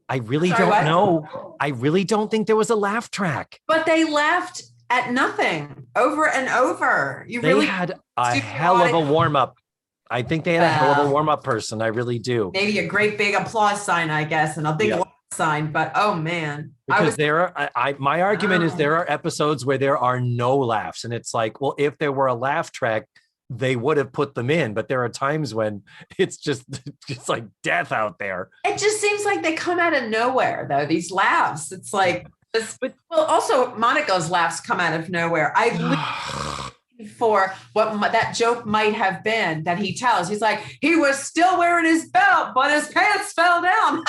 I really don't know. I really don't think there was a laugh track. But they laughed at nothing over and over. They had a hell of a warm-up. I think they had a hell of a warm-up person. I really do. Maybe a great big applause sign, I guess, and a big laugh sign. But oh man, because my argument is there are episodes where there are no laughs, and it's like, well, if there were a laugh track, they would have put them in. But there are times when it's just like death out there. It just seems like they come out of nowhere, though. These laughs, it's like. Well, also Monica's laughs come out of nowhere. For what that joke might have been that he tells. He's like, he was still wearing his belt, but his pants fell down.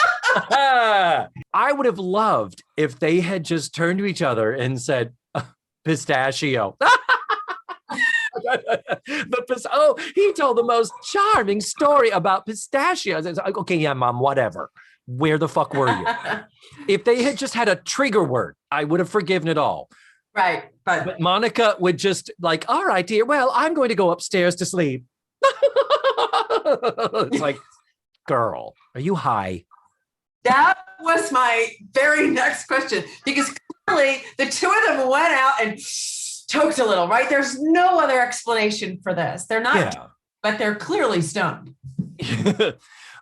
I would have loved if they had just turned to each other and said, pistachio. He told the most charming story about pistachios. It's like, okay, yeah, Mom, whatever. Where the fuck were you? If they had just had a trigger word, I would have forgiven it all. Right. But Monica would just like, all right, dear, well, I'm going to go upstairs to sleep. It's like, girl, are you high? That was my very next question, because clearly the two of them went out and choked a little, right? There's no other explanation for this. They're not, but they're clearly stoned.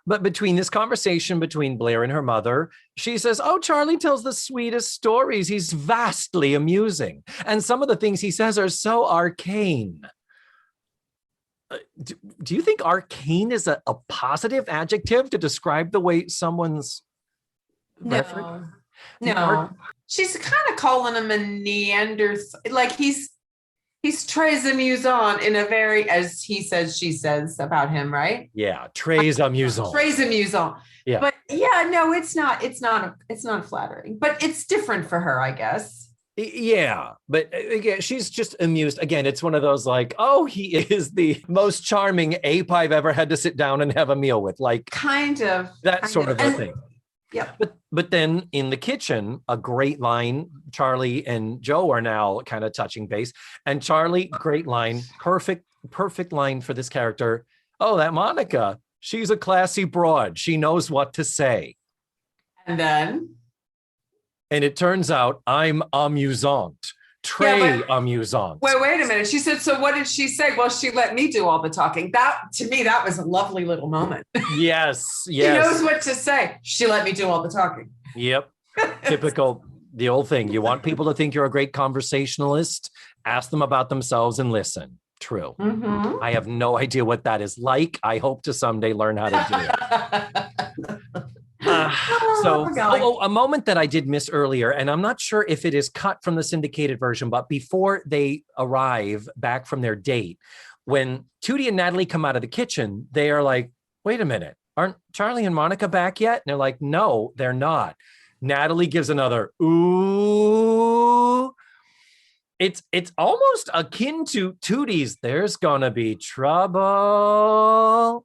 But between this conversation between Blair and her mother, she says, oh, Charlie tells the sweetest stories. He's vastly amusing. And some of the things he says are so arcane. Do you think arcane is a positive adjective to describe the way someone's No. She's kind of calling him a Neanderthal. Like he's très amusant in a very, as he says, she says about him, right? Yeah, très amusant. Très amusant. Yeah. But yeah, no, it's not flattering, but it's different for her, I guess. Yeah, but again, she's just amused. Again, it's one of those like, oh, he is the most charming ape I've ever had to sit down and have a meal with. Like kind of that sort of a thing. Yeah. But then in the kitchen, a great line, Charlie and Joe are now kind of touching base. And Charlie, great line, perfect line for this character. Oh, that Monica, she's a classy broad. She knows what to say. And it turns out I'm amusant. Très amusant. Wait a minute. She said, so what did she say? Well, she let me do all the talking. That, to me, that was a lovely little moment. Yes. She knows what to say. She let me do all the talking. Yep. Typical, the old thing. You want people to think you're a great conversationalist? Ask them about themselves and listen. True. Mm-hmm. I have no idea what that is like. I hope to someday learn how to do it. A moment that I did miss earlier, and I'm not sure if it is cut from the syndicated version, but before they arrive back from their date, when Tootie and Natalie come out of the kitchen, they are like, wait a minute, aren't Charlie and Monica back yet? And they're like, no, they're not. Natalie gives another, ooh. It's almost akin to Tootie's, there's gonna be trouble.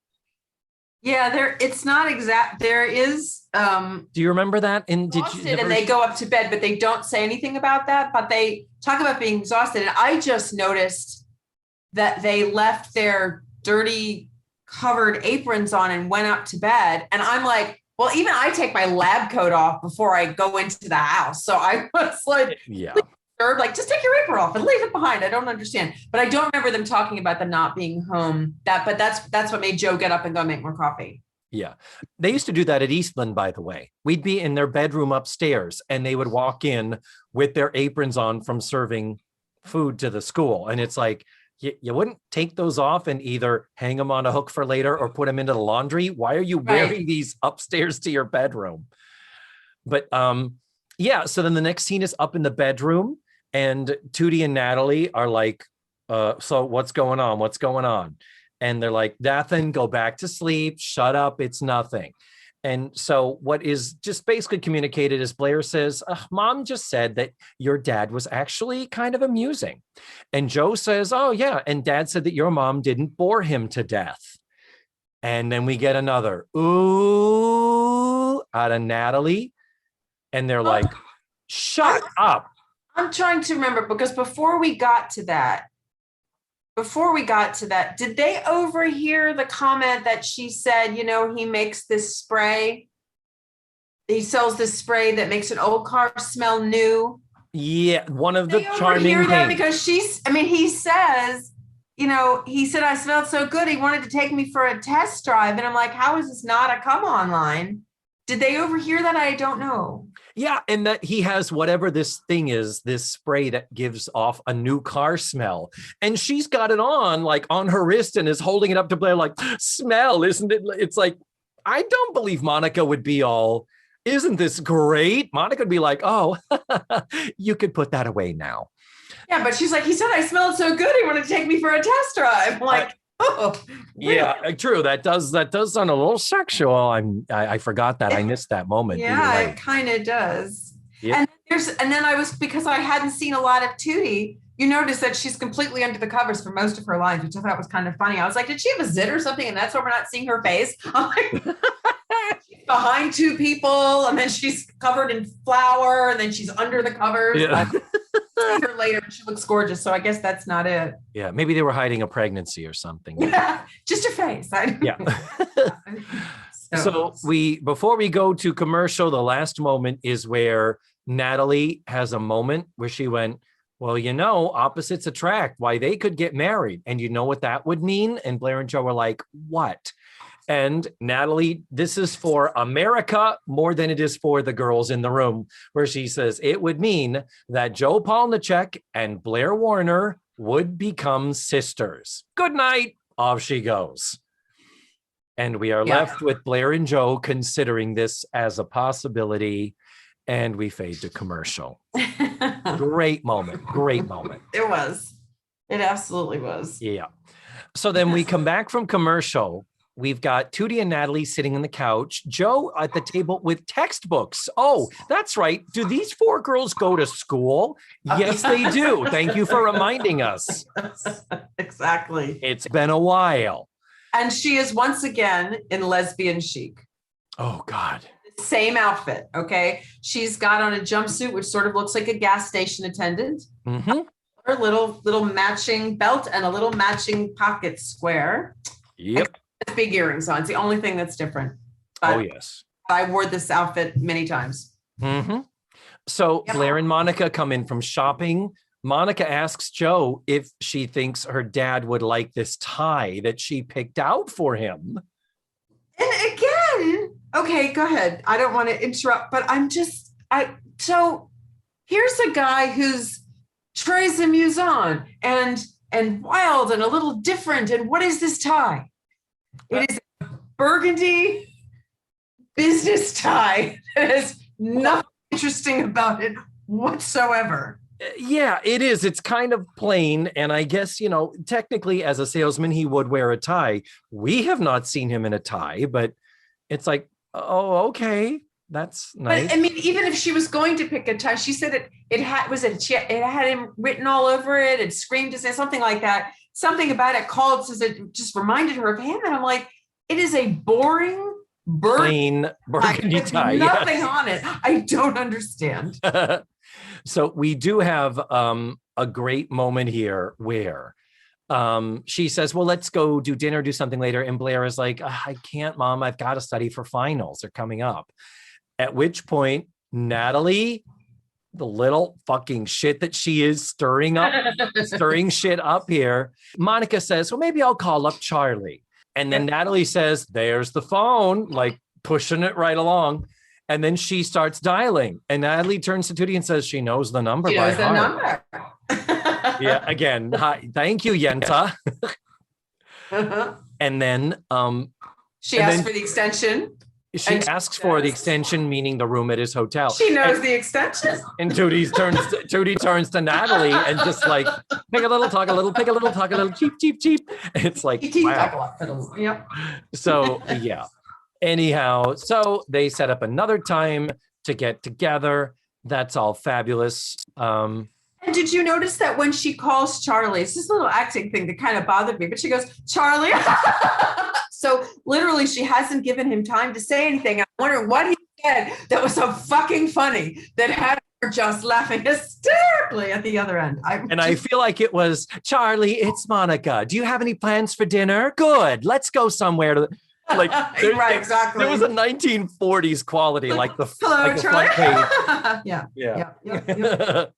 Yeah, it's not exact. There is. Do you remember that? And they go up to bed, but they don't say anything about that. But they talk about being exhausted. And I just noticed that they left their dirty covered aprons on and went up to bed. And I'm like, well, even I take my lab coat off before I go into the house. So I was like, yeah. Like, just take your apron off and leave it behind. I don't understand. But I don't remember them talking about them not being home. But that's what made Joe get up and go make more coffee. Yeah. They used to do that at Eastland, by the way. We'd be in their bedroom upstairs and they would walk in with their aprons on from serving food to the school. And it's like, you wouldn't take those off and either hang them on a hook for later or put them into the laundry. Why are you wearing these upstairs to your bedroom? But yeah, so then the next scene is up in the bedroom, and Tootie and Natalie are like, so what's going on? What's going on? And they're like, nothing, go back to sleep, shut up, it's nothing. And so what is just basically communicated is Blair says, Mom just said that your dad was actually kind of amusing. And Joe says, oh yeah, and Dad said that your mom didn't bore him to death. And then we get another ooh out of Natalie. And they're like, shut up. I'm trying to remember, because before we got to that, did they overhear the comment that she said, you know, he makes this spray? He sells this spray that makes an old car smell new. Yeah, one of the charming charming things. Because he says, you know, he said, I smelled so good, he wanted to take me for a test drive. And I'm like, how is this not a come on line? Did they overhear that? I don't know. Yeah, and that he has whatever this thing is, this spray that gives off a new car smell. And she's got it on, like on her wrist, and is holding it up to Blair like, smell, isn't it? It's like, I don't believe Monica would be all, isn't this great? Monica would be like, oh, you could put that away now. Yeah, but she's like, he said I smelled so good, he wanted to take me for a test drive. I'm like, oh, really? Yeah, true. That does sound a little sexual. I forgot that. I missed that moment. Yeah, it kind of does. Yep. And then I was, because I hadn't seen a lot of Tootie, you notice that she's completely under the covers for most of her lines, which I thought was kind of funny. I was like, did she have a zit or something? And that's why we're not seeing her face. I'm like, she's behind two people, and then she's covered in flour, and then she's under the covers. Yeah. See her later, and she looks gorgeous. So I guess that's not it. Yeah, maybe they were hiding a pregnancy or something. Yeah, just her face. Yeah. So before we go to commercial, the last moment is where Natalie has a moment where she went, well, you know, opposites attract. Why, they could get married. And you know what that would mean? And Blair and Joe were like, what? And Natalie, this is for America more than it is for the girls in the room, where she says it would mean that Joe Polnicek and Blair Warner would become sisters. Good night. Off she goes. And we are left with Blair and Joe considering this as a possibility. And we fade to commercial. Great moment. Great moment. It was. It absolutely was. Yeah. So then we come back from commercial. We've got Tootie and Natalie sitting on the couch, Joe at the table with textbooks. Oh, that's right. Do these four girls go to school? Yes, they do. Thank you for reminding us. Exactly. It's been a while. And she is once again in lesbian chic. Oh, God. Same outfit, okay? She's got on a jumpsuit, which sort of looks like a gas station attendant. Mm-hmm. Her little matching belt and a little matching pocket square. Yep. Big earrings on. It's the only thing that's different. But oh, yes. I wore this outfit many times. Mm-hmm. So Blair and Monica come in from shopping. Monica asks Joe if she thinks her dad would like this tie that she picked out for him. And again, okay, go ahead. I don't want to interrupt, but so here's a guy who's très amusant and wild and a little different. And what is this tie? It is a burgundy business tie that has nothing interesting about it whatsoever. Yeah, it is. It's kind of plain. And I guess, you know, technically as a salesman, he would wear a tie. We have not seen him in a tie, but it's like, oh, okay. That's nice. But I mean, even if she was going to pick a tie, she said it had him written all over it and screamed to say something like that. Something about it called says it just reminded her of him. And I'm like, it is a boring, plain burgundy tie. Nothing on it. I don't understand. So we do have a great moment here where she says, well, let's go do dinner, do something later. And Blair is like, I can't, Mom. I've got to study for finals. They're coming up. At which point, Natalie, the little fucking shit that she is stirring shit up here. Monica says, well, maybe I'll call up Charlie. And then Natalie says, there's the phone, like pushing it right along. And then she starts dialing. And Natalie turns to Tootie and says she knows the number by heart. She knows the number. Yeah, again, hi, thank you, Yenta. And then she asked for the extension. She asks for the extension, meaning the room at his hotel. She knows the extension. And Tootie turns to Natalie and just like, pick a little, talk a little, pick a little, talk a little, cheap, cheap, cheap. And it's like, wow. Yep. So, yeah. Anyhow, so they set up another time to get together. That's all fabulous. And did you notice that when she calls Charlie, it's this little acting thing that kind of bothered me, but she goes, Charlie. So literally she hasn't given him time to say anything. I'm wondering what he said that was so fucking funny that had her just laughing hysterically at the other end. I feel like it was, Charlie, it's Monica. Do you have any plans for dinner? Good. Let's go somewhere to like right, exactly. There was a 1940s quality, like the hello, Charlie. Front page. Yeah.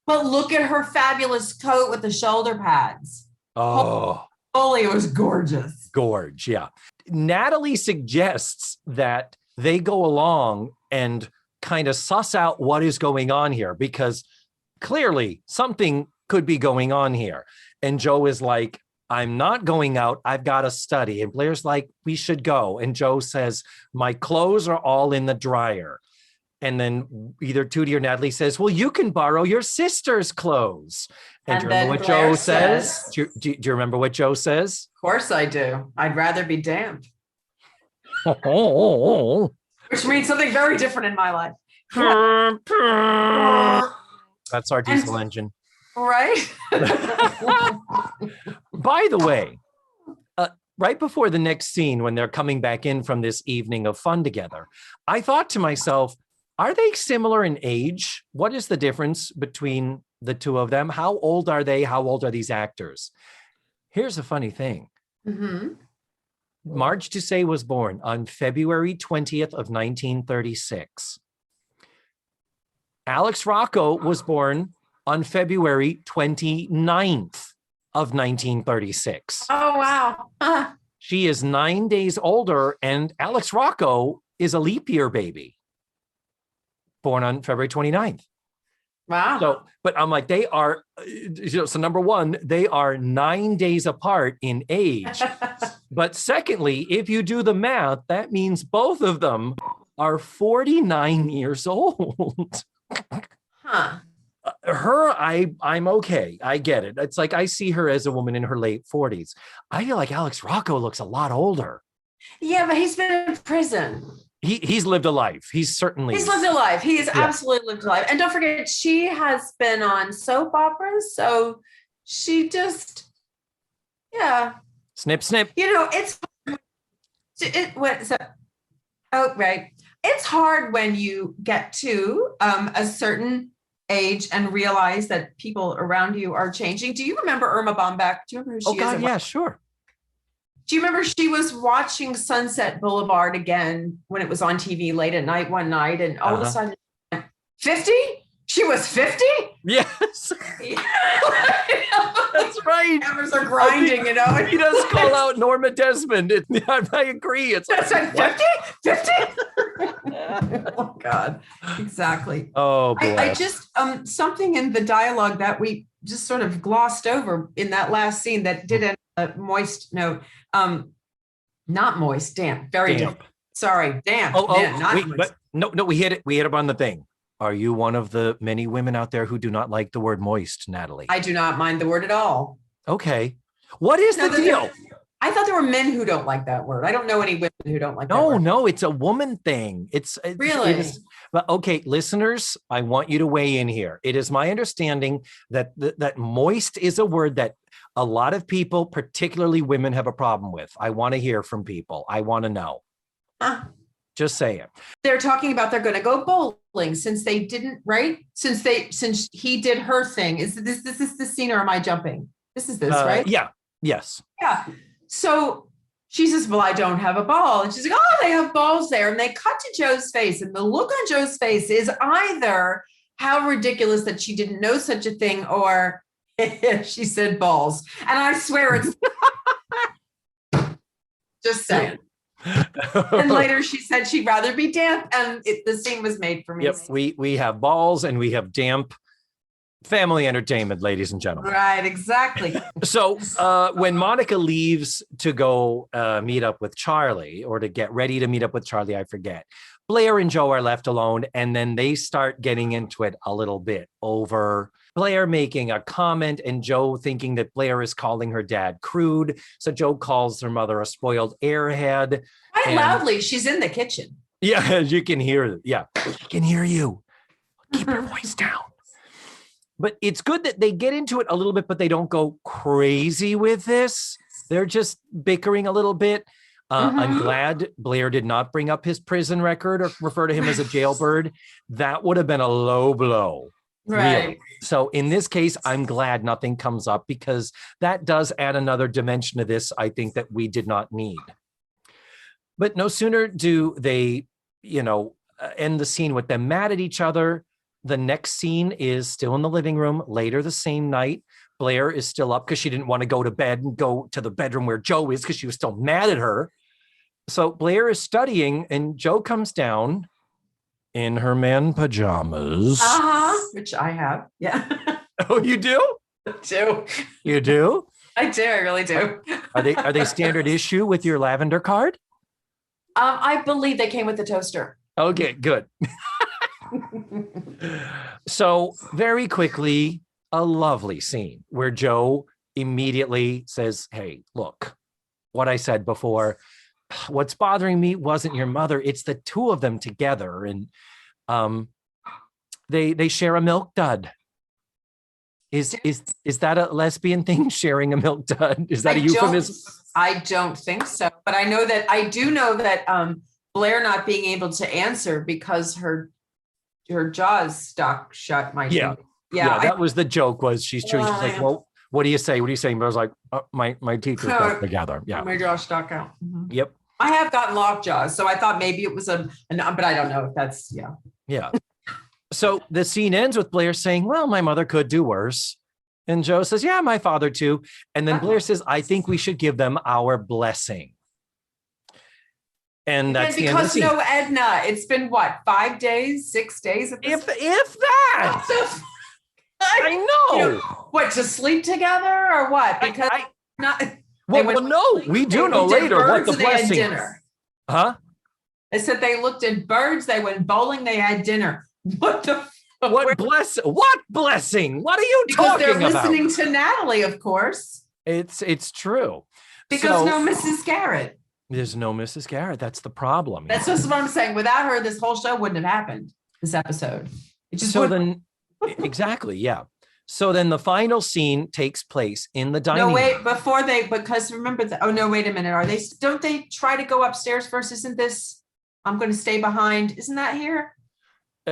But look at her fabulous coat with the shoulder pads. Oh, holy, it was gorgeous. Gorge, yeah. Natalie suggests that they go along and kind of suss out what is going on here, because clearly something could be going on here. And Joe is like, I'm not going out. I've got to study. And Blair's like, we should go. And Joe says, my clothes are all in the dryer. And then either Tootie or Natalie says, well, you can borrow your sister's clothes. And do you remember what Joe says? Do you remember what Joe says? Of course I do. I'd rather be damned. Which means something very different in my life. That's our diesel engine. Right? By the way, right before the next scene, when they're coming back in from this evening of fun together, I thought to myself, are they similar in age? What is the difference between the two of them? How old are they? How old are these actors? Here's a funny thing. Mm-hmm. Marge Tussaud was born on February 20th of 1936. Alex Rocco was born on February 29th of 1936. Oh, wow. She is 9 days older, and Alex Rocco is a leap year baby, born on February 29th. Wow. So, but I'm like, they are, so number one, they are 9 days apart in age. But secondly, if you do the math, that means both of them are 49 years old. Huh. I'm okay. I get it. It's like I see her as a woman in her late 40s. I feel like Alex Rocco looks a lot older. Yeah, but he's been in prison. He's lived a life. He's lived a life. He has absolutely lived a life. And don't forget, she has been on soap operas. So she just, Snip, snip. You know, right. It's hard when you get to a certain age and realize that people around you are changing. Do you remember Irma Bombeck? Do you remember who she is? Oh, God, yeah, sure. Do you remember she was watching Sunset Boulevard again when it was on TV late at night one night, and all of a sudden, 50? She was 50? Yes. That's right. Cameras are grinding, you know. And he does call out Norma Desmond. I agree. It's like 50? 50? Oh, God. Exactly. Oh, boy. I just, something in the dialogue that we just sort of glossed over in that last scene that did end a moist note. Not moist, damp, very damp. Sorry, damp. We hit it on the thing. Are you one of the many women out there who do not like the word moist, Natalie? I do not mind the word at all. Okay. What is the deal? I thought there were men who don't like that word. I don't know any women who don't like that word. No, it's a woman thing. Really? But okay, listeners, I want you to weigh in here. It is my understanding that that moist is a word that a lot of people, particularly women, have a problem with. I want to hear from people. I want to know. Just say it. They're talking about they're going to go bowling since they didn't, right? Since he did her thing. Is this the scene, or am I jumping? This is this, right? Yeah. Yes. Yeah. So she says, well, I don't have a ball. And she's like, oh, they have balls there. And they cut to Joe's face. And the look on Joe's face is either how ridiculous that she didn't know such a thing, or she said balls. And I swear it's just saying. And later she said she'd rather be damp, and the scene was made for me. Yep, we have balls and we have damp. Family entertainment, ladies and gentlemen. Right, exactly. So when Monica leaves to go meet up with Charlie, or to get ready to meet up with Charlie, I forget, Blair and Joe are left alone, and then they start getting into it a little bit over Blair making a comment and Joe thinking that Blair is calling her dad crude. So Joe calls her mother a spoiled airhead. Quite loudly. She's in the kitchen. Yeah, you can hear. Yeah, she can hear you. Keep your voice down. But it's good that they get into it a little bit, but they don't go crazy with this. They're just bickering a little bit. I'm glad Blair did not bring up his prison record or refer to him as a jailbird. That would have been a low blow. Right. Really. So in this case, I'm glad nothing comes up, because that does add another dimension to this, I think, that we did not need. But no sooner do they, end the scene with them mad at each other. The next scene is still in the living room later the same night. Blair is still up because she didn't want to go to bed and go to the bedroom where Joe is because she was still mad at her. So Blair is studying and Joe comes down in her man pajamas. Which I have. Yeah. Oh, you do? I do. You do? I do. I really do. Are they standard issue with your lavender card? I believe they came with the toaster. Okay, good. So very quickly, a lovely scene where Joe immediately says, hey, look, what I said before, what's bothering me wasn't your mother. It's the two of them together. And they share a milk dud. Is that a lesbian thing, sharing a milk dud? Is that a euphemism? I don't think so. But I do know that Blair not being able to answer because her jaws stuck shut. Yeah, that was the joke. Was she's like, well, what do you say? What are you saying? But I was like, my teeth are stuck together. Yeah, my jaw stuck out. Yep. I have gotten locked jaws, so I thought maybe it was but I don't know if that's Yeah. So the scene ends with Blair saying, well, my mother could do worse. And Joe says, yeah, my father too. And then Blair says, I think we should give them our blessing. And that's because no Edna. It's been what, 5 days, 6 days? If that. I know. What, to sleep together or what? Because we do know later what the blessing is. Huh? They said they looked at birds, they went bowling, they had dinner. What the What blessing? What are you talking about? Because they're listening to Natalie, of course. It's true. Because no Mrs. Garrett. There's no Mrs. Garrett. That's the problem. That's just what I'm saying. Without her, this whole show wouldn't have happened. This episode. It just exactly, yeah. So then the final scene takes place in the dining room. No, wait, because remember wait a minute. Don't they try to go upstairs first? Isn't this, I'm going to stay behind. Isn't that here?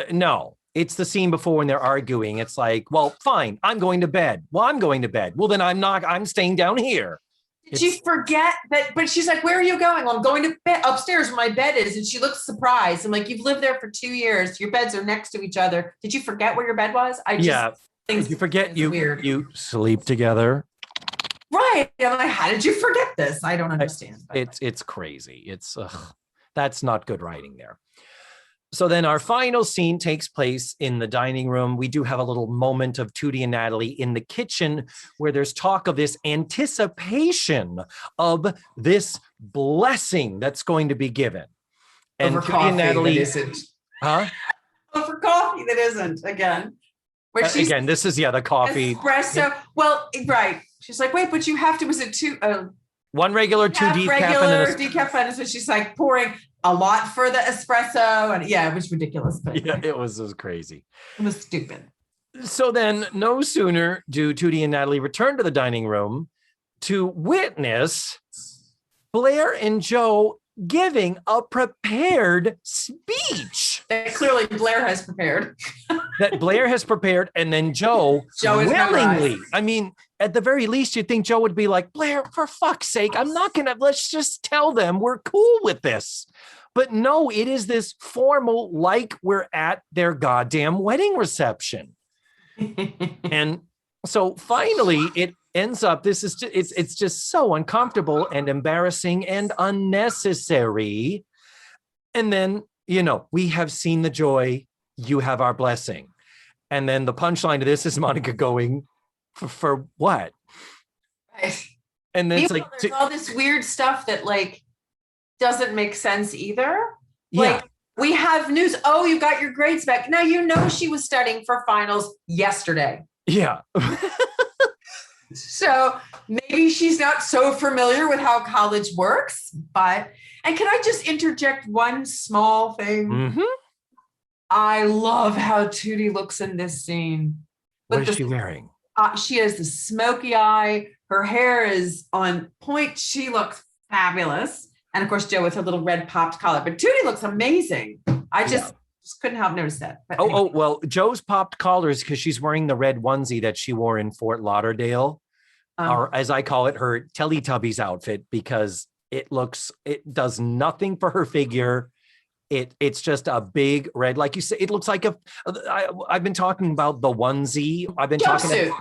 No, it's the scene before when they're arguing. It's like, well, fine, I'm going to bed. Well, I'm going to bed. Well, then I'm staying down here. Did you forget that? But she's like, where are you going? Well, I'm going to bed upstairs where my bed is. And she looks surprised. I'm like, you've lived there for 2 years. Your beds are next to each other. Did you forget where your bed was? You forget you sleep together. Right. I'm like, how did you forget this? I don't understand. It's crazy. That's not good writing there. So then our final scene takes place in the dining room. We do have a little moment of Tootie and Natalie in the kitchen where there's talk of this anticipation of this blessing that's going to be given. And over Tootie and Natalie isn't. Huh? Over coffee that isn't again. Again, this is the coffee. Espresso. Well, right. She's like, wait, but you have to, was it two? One regular, two decaf. Regular decaf. And so she's like pouring a lot for the espresso. And it was ridiculous. But it was crazy. It was stupid. So then no sooner do Tootie and Natalie return to the dining room to witness Blair and Joe giving a prepared speech. That clearly Blair has prepared. And then Joe willingly. I mean, at the very least, you'd think Joe would be like, Blair, for fuck's sake, let's just tell them we're cool with this. But no, it is this formal, like we're at their goddamn wedding reception. And so finally it ends up, it's just so uncomfortable and embarrassing and unnecessary. And then, we have seen the joy, you have our blessing. And then the punchline to this is Monica going, for what? Right. And then it's like, there's all this weird stuff that like doesn't make sense either. Like, we have news. Oh, you got your grades back. Now, you know, she was studying for finals yesterday. Yeah. So maybe she's not so familiar with how college works, and can I just interject one small thing? Mm-hmm. I love how Tootie looks in this scene. What is she wearing? She has the smoky eye. Her hair is on point. She looks fabulous. And of course, Joe with her little red popped collar. But Tootie looks amazing. I just couldn't help notice that. But anyway. Well, Joe's popped collar is because she's wearing the red onesie that she wore in Fort Lauderdale, or as I call it, her Teletubbies outfit, because it does nothing for her figure. It's just a big red, like you said, it looks like I've been talking about the onesie. I've been Jumpsuit.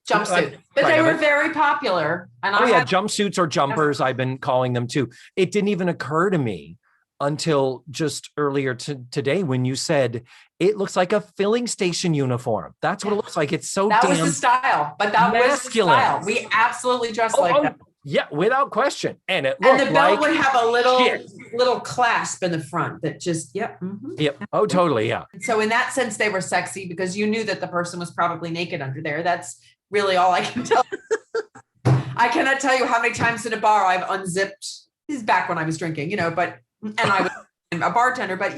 But they were very popular. And jumpsuits or jumpers, I've been calling them too. It didn't even occur to me until just earlier today when you said it looks like a filling station uniform. That's what it looks like. It's so that was the style, but that masculine. Was the style. We absolutely dressed like that. Yeah, without question. And the belt would have a little clasp in the front that just, Yep. Oh, totally. Yeah. So in that sense, they were sexy because you knew that the person was probably naked under there. That's really all I can tell. I cannot tell you how many times in a bar I've unzipped. This is back when I was drinking, and I was a bartender, but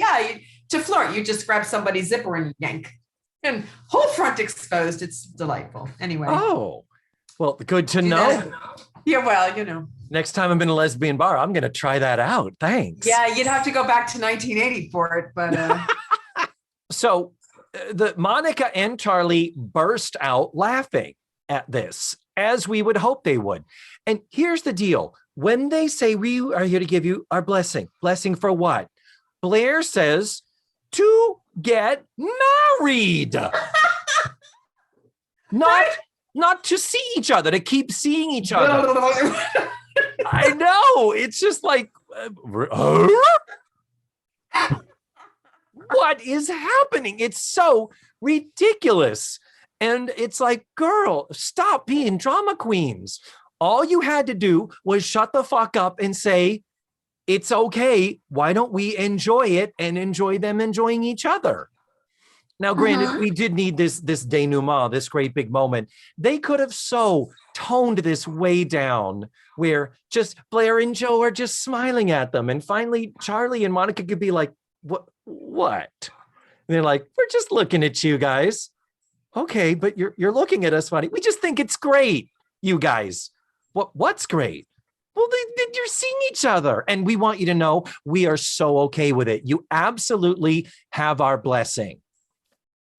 to flirt, you just grab somebody's zipper and yank, and whole front exposed. It's delightful. Anyway. Oh, well, good to know. Yeah, well, Next time I'm in a lesbian bar, I'm going to try that out. Thanks. Yeah, you'd have to go back to 1980 for it, but. So the Monica and Charlie burst out laughing at this, as we would hope they would. And here's the deal. When they say, we are here to give you our blessing for what? Blair says, to get married. Not to see each other, to keep seeing each other. I know. It's just like, what is happening? It's so ridiculous. And it's like, girl, stop being drama queens. All you had to do was shut the fuck up and say, it's okay. Why don't we enjoy it and enjoy them enjoying each other? Now, granted, we did need this denouement, this great big moment. They could have so toned this way down where just Blair and Joe are just smiling at them. And finally, Charlie and Monica could be like, what? And they're like, we're just looking at you guys. Okay, but you're looking at us funny. We just think it's great, you guys. What's great? Well, you're seeing each other. And we want you to know we are so okay with it. You absolutely have our blessing.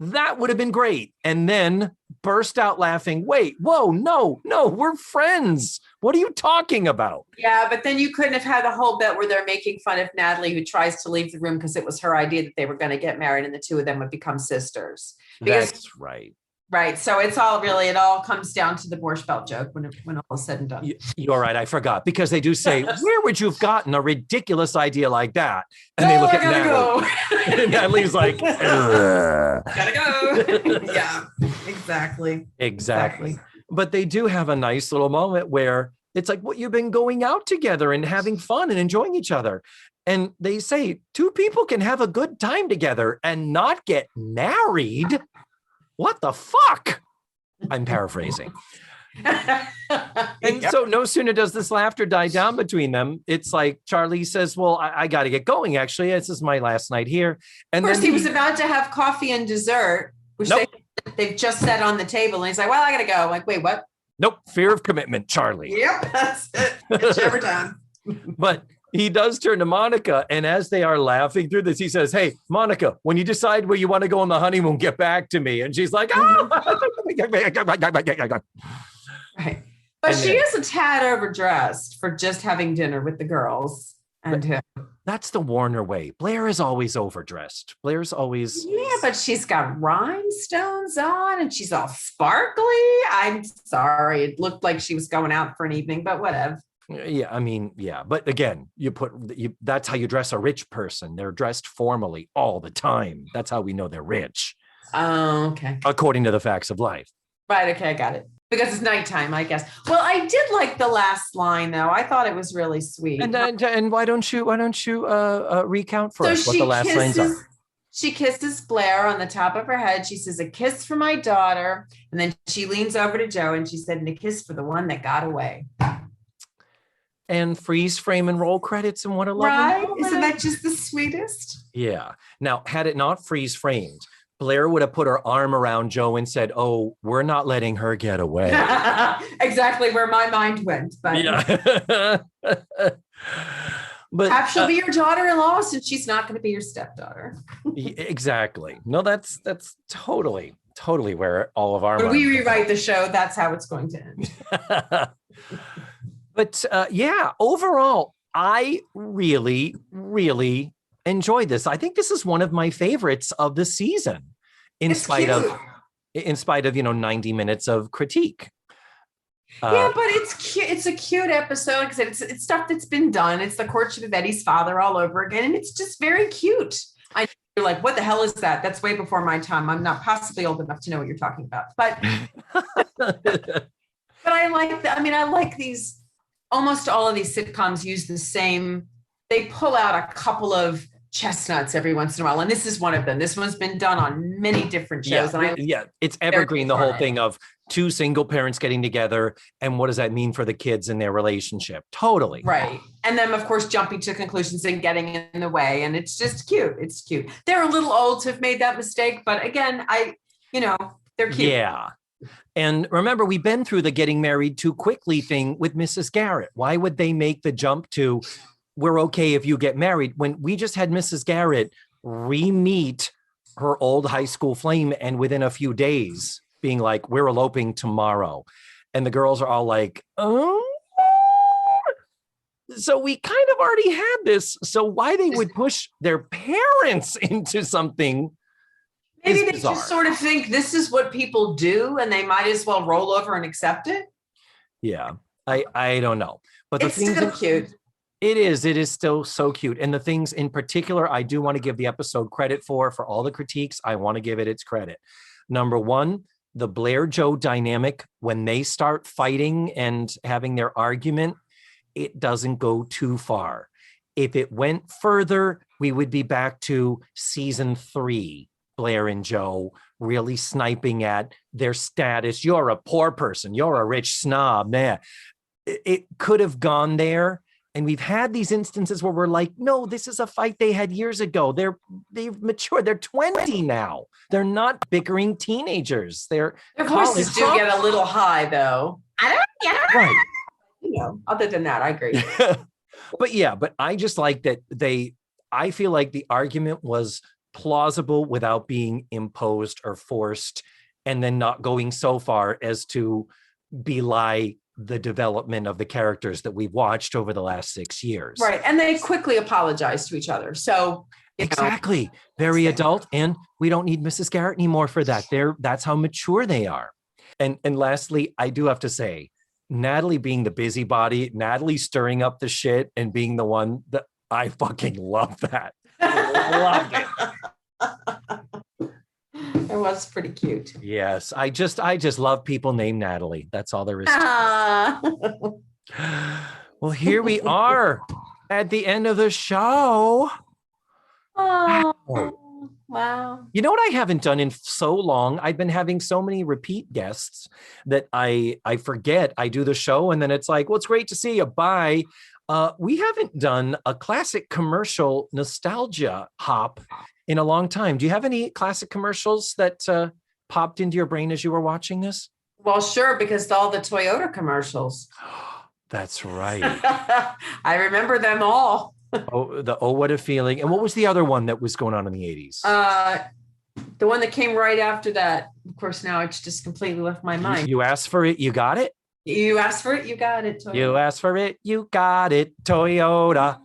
That would have been great. And then burst out laughing. Wait, whoa, no, we're friends. What are you talking about? Yeah, but then you couldn't have had the whole bit where they're making fun of Natalie, who tries to leave the room because it was her idea that they were going to get married and the two of them would become sisters. That's right. Right. So it all comes down to the Borscht Belt joke when all is said and done. You're right. I forgot, because they do say, where would you have gotten a ridiculous idea like that? And they look at Natalie. Go. And Natalie's like, gotta go. Yeah, exactly. But they do have a nice little moment where it's like, you've been going out together and having fun and enjoying each other. And they say two people can have a good time together and not get married. What the fuck? I'm paraphrasing. And so no sooner does this laughter die down between them, it's like Charlie says, well, I got to get going, actually. This is my last night here. And of course, he was about to have coffee and dessert, which they've just set on the table. And he's like, well, I got to go. I'm like, wait, what? Nope. Fear of commitment, Charlie. Yep, that's it. It's every time. But he does turn to Monica, and as they are laughing through this, he says, hey, Monica, when you decide where you want to go on the honeymoon, get back to me. And she's like, oh. Right. But she is a tad overdressed for just having dinner with the girls and him. That's the Warner way. Blair is always overdressed. Blair's always... Yeah, but she's got rhinestones on and she's all sparkly. I'm sorry. It looked like she was going out for an evening, but whatever. Yeah, I mean, yeah. But again, that's how you dress a rich person. They're dressed formally all the time. That's how we know they're rich. Oh, okay. according to the facts of life. Right. Okay. I got it. Because it's nighttime, I guess. Well, I did like the last line though. I thought it was really sweet. And why don't you recount for So us what the last lines are? she kisses Blair on the top of her head. She says, "A kiss for my daughter." And then she leans over to Joe and she said, "And a kiss for the one that got away." And freeze frame and roll credits and what a lovely Right? moment. Isn't that just the sweetest? Yeah. Now, had it not freeze framed, Blair would have put her arm around Joe and said, "Oh, we're not letting her get away." Exactly where my mind went. But yeah. But perhaps she'll be your daughter-in-law since she's not going to be your stepdaughter. Exactly. No, that's totally where all of our when we rewrite the show, that's how it's going to end. But yeah, overall, I really, really enjoyed this. I think this is one of my favorites of the season, in spite of 90 minutes of critique. Yeah, but it's cute. It's a cute episode because it's stuff that's been done. It's the courtship of Eddie's father all over again, and it's just very cute. You're like, what the hell is that? That's way before my time. I'm not possibly old enough to know what you're talking about. But but I like that. I mean, I like these. Almost all of these sitcoms use the same. They pull out a couple of chestnuts every once in a while, and this is one of them. This one's been done on many different shows. It's evergreen. The whole thing of two single parents getting together, and what does that mean for the kids and their relationship? Totally right. And then, of course, jumping to conclusions and getting in the way, and it's just cute. It's cute. They're a little old to have made that mistake, but again, they're cute. Yeah. And remember, we've been through the getting married too quickly thing with Mrs. Garrett. Why would they make the jump to we're okay if you get married when we just had Mrs. Garrett re-meet her old high school flame and within a few days being like, we're eloping tomorrow. And the girls are all like, oh. So we kind of already had this. So why they would push their parents into something? Maybe they just sort of think this is what people do and they might as well roll over and accept it. Yeah, I don't know. But it's still cute. It is still so cute. And the things in particular, I do want to give the episode credit for all the critiques. I want to give it its credit. Number one, the Blair-Joe dynamic, when they start fighting and having their argument, it doesn't go too far. If it went further, we would be back to season 3. Blair and Joe really sniping at their status. You're a poor person. You're a rich snob. Man, it could have gone there. And we've had these instances where we're like, no, this is a fight they had years ago. They've matured. They're 20 now. They're not bickering teenagers. Their voices do get a little high, though. I don't get it. Right. Other than that, I agree. But I just like that I feel like the argument was plausible without being imposed or forced, and then not going so far as to belie the development of the characters that we've watched over the last 6 years. Right. And they quickly apologize to each other. So exactly. Very adult. And we don't need Mrs. Garrett anymore for that. That's how mature they are. And lastly, I do have to say, Natalie being the busybody, Natalie stirring up the shit and being the one that I fucking love that. Loved it. It was pretty cute. Yes, I just love people named Natalie. That's all there is to it. Well, here we are at the end of the show. Oh, wow. You know what I haven't done in so long? I've been having so many repeat guests that I forget. I do the show and then it's like, well, it's great to see you. Bye. We haven't done a classic commercial nostalgia hop in a long time. Do you have any classic commercials that popped into your brain as you were watching this? Well, sure, because all the Toyota commercials. That's right. I remember them all. Oh, what a feeling. And what was the other one that was going on in the 80s? The one that came right after that. Of course, now it's just completely left my mind. You asked for it, you got it? You asked for it, you got it, Toyota. You asked for it, you got it, Toyota.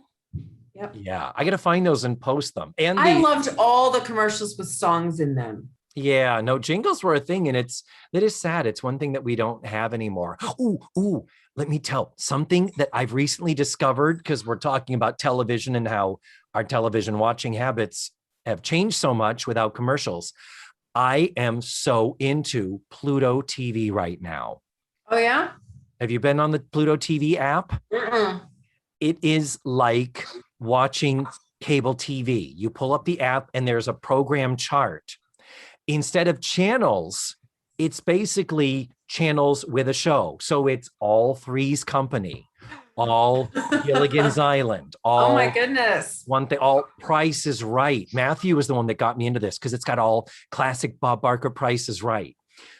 Yep. Yeah, I got to find those and post them. And I loved all the commercials with songs in them. Yeah, no, jingles were a thing, and it is sad. It's one thing that we don't have anymore. Ooh, let me tell something that I've recently discovered, because we're talking about television and how our television watching habits have changed so much without commercials. I am so into Pluto TV right now. Oh, yeah? Have you been on the Pluto TV app? Mm-mm. It is like watching cable TV. You pull up the app and there's a program chart. Instead of channels, it's basically channels with a show. So it's all Three's Company, all Gilligan's Island, Oh, my all goodness. one thing, all Price is Right. Matthew is the one that got me into this because it's got all classic Bob Barker Price is Right.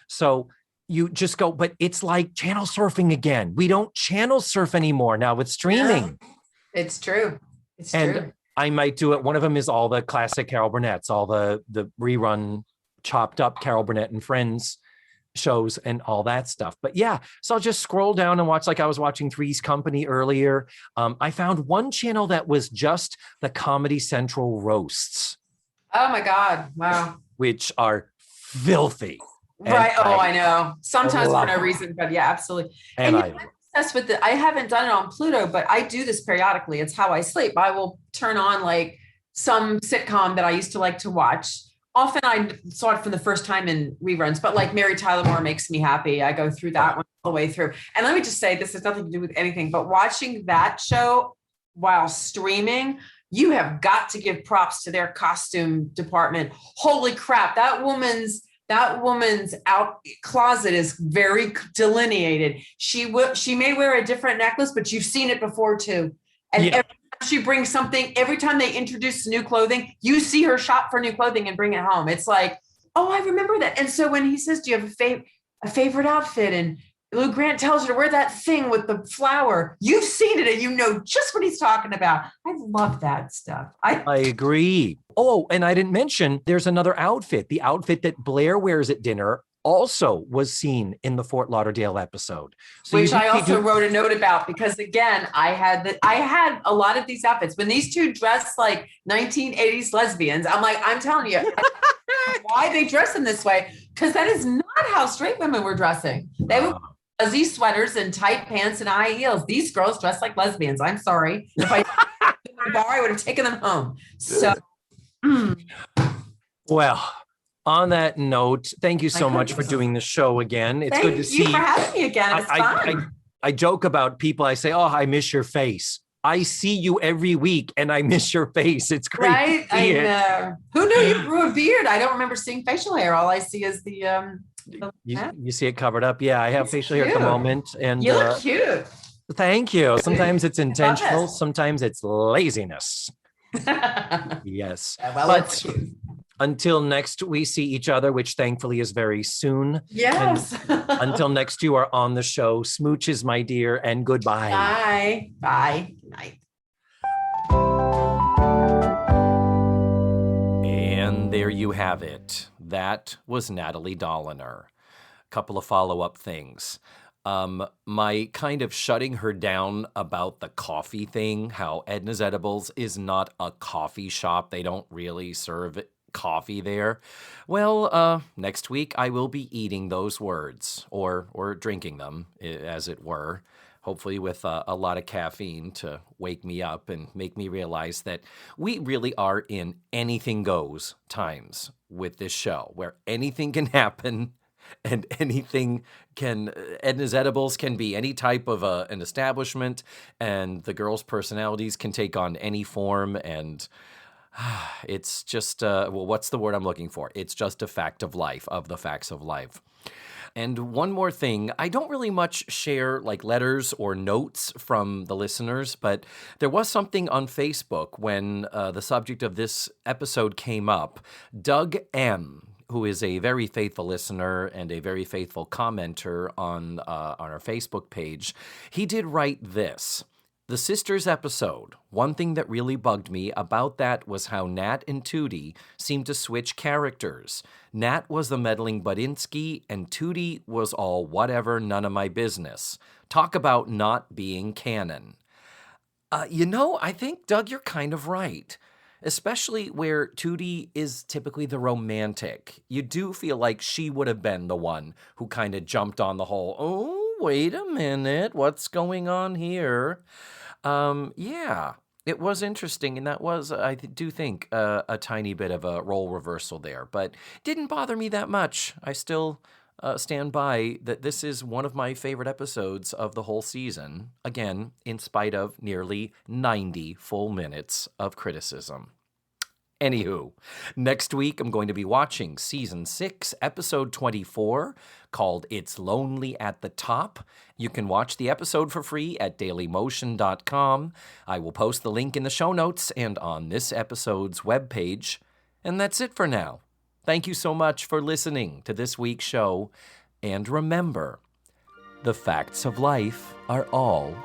So you just go, but it's like channel surfing again. We don't channel surf anymore now with streaming. It's true. It's And true. I might do it. One of them is all the classic Carol Burnett's, all the rerun chopped up Carol Burnett and Friends shows and all that stuff. But yeah, so I'll just scroll down and watch, like I was watching Three's Company earlier. I found one channel that was just the Comedy Central roasts. Oh my God. Wow. Which are filthy. Right. Oh, I know. Sometimes for no reason, but yeah, absolutely. And I'm obsessed with I haven't done it on Pluto, but I do this periodically. It's how I sleep. I will turn on like some sitcom that I used to like to watch. Often I saw it for the first time in reruns, but like Mary Tyler Moore makes me happy. I go through that one all the way through. And let me just say, this has nothing to do with anything, but watching that show while streaming, you have got to give props to their costume department. Holy crap. That woman's out closet is very delineated. She may wear a different necklace, but you've seen it before too. And every time she brings something, every time they introduce new clothing, you see her shop for new clothing and bring it home. It's like, oh, I remember that. And so when he says, do you have a favorite outfit? And Lou Grant tells her to wear that thing with the flower. You've seen it and you know just what he's talking about. I love that stuff. I agree. Oh, and I didn't mention there's another outfit. The outfit that Blair wears at dinner also was seen in the Fort Lauderdale episode. So which I also wrote a note about because again, I had a lot of these outfits. When these two dress like 1980s lesbians, I'm like, I'm telling you why they dress in this way. Because that is not how straight women were dressing. They were fuzzy sweaters and tight pants and high heels. These girls dress like lesbians. I'm sorry. If I bar, I would have taken them home. So well, on that note, thank you so much for doing the show again. It's good to see you. Thank you for having me again. It's fun. I joke about people. I say, oh, I miss your face. I see you every week and I miss your face. It's great. Right? I know. Who knew you grew a beard? I don't remember seeing facial hair. All I see is the you see it covered up. Yeah, I have facial hair at the moment. And you look cute. Thank you. Sometimes it's intentional. Sometimes it's laziness. Yes. Well, but until next we see each other, which thankfully is very soon. Yes. Until next you are on the show. Smooches, my dear, and goodbye. Bye. Bye. Good night. And there you have it. That was Natalie Doliner. Couple of follow-up things. My kind of shutting her down about the coffee thing, how Edna's Edibles is not a coffee shop. They don't really serve coffee there. Well, next week I will be eating those words or drinking them, as it were, hopefully with a lot of caffeine to wake me up and make me realize that we really are in anything goes times with this show, where anything can happen. And anything Edna's Edibles can be any type of an establishment, and the girls' personalities can take on any form, and it's just, what's the word I'm looking for? It's just a fact of life, of the facts of life. And one more thing, I don't really much share like letters or notes from the listeners, but there was something on Facebook when the subject of this episode came up. Doug M., who is a very faithful listener and a very faithful commenter on our Facebook page, he did write this. The Sisters episode, one thing that really bugged me about that was how Nat and Tootie seemed to switch characters. Nat was the meddling Budinsky, and Tootie was all whatever, none of my business. Talk about not being canon. I think, Doug, you're kind of right. Especially where Tootie is typically the romantic. You do feel like she would have been the one who kind of jumped on the whole, oh, wait a minute, what's going on here? Yeah. It was interesting, and that was, I do think, a tiny bit of a role reversal there, but didn't bother me that much. I still stand by that this is one of my favorite episodes of the whole season, again, in spite of nearly 90 full minutes of criticism. Anywho, next week I'm going to be watching Season 6, Episode 24, called It's Lonely at the Top. You can watch the episode for free at dailymotion.com. I will post the link in the show notes and on this episode's webpage. And that's it for now. Thank you so much for listening to this week's show. And remember, the facts of life are all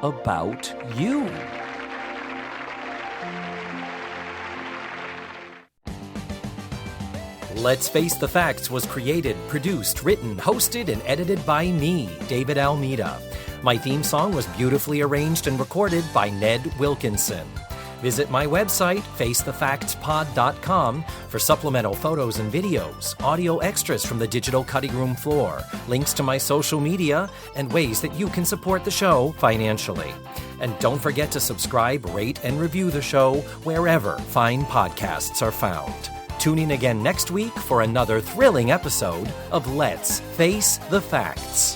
about you. Let's Face the Facts was created, produced, written, hosted, and edited by me, David Almeida. My theme song was beautifully arranged and recorded by Ned Wilkinson. Visit my website, facethefactspod.com, for supplemental photos and videos, audio extras from the digital cutting room floor, links to my social media, and ways that you can support the show financially. And don't forget to subscribe, rate, and review the show wherever fine podcasts are found. Tune in again next week for another thrilling episode of Let's Face the Facts.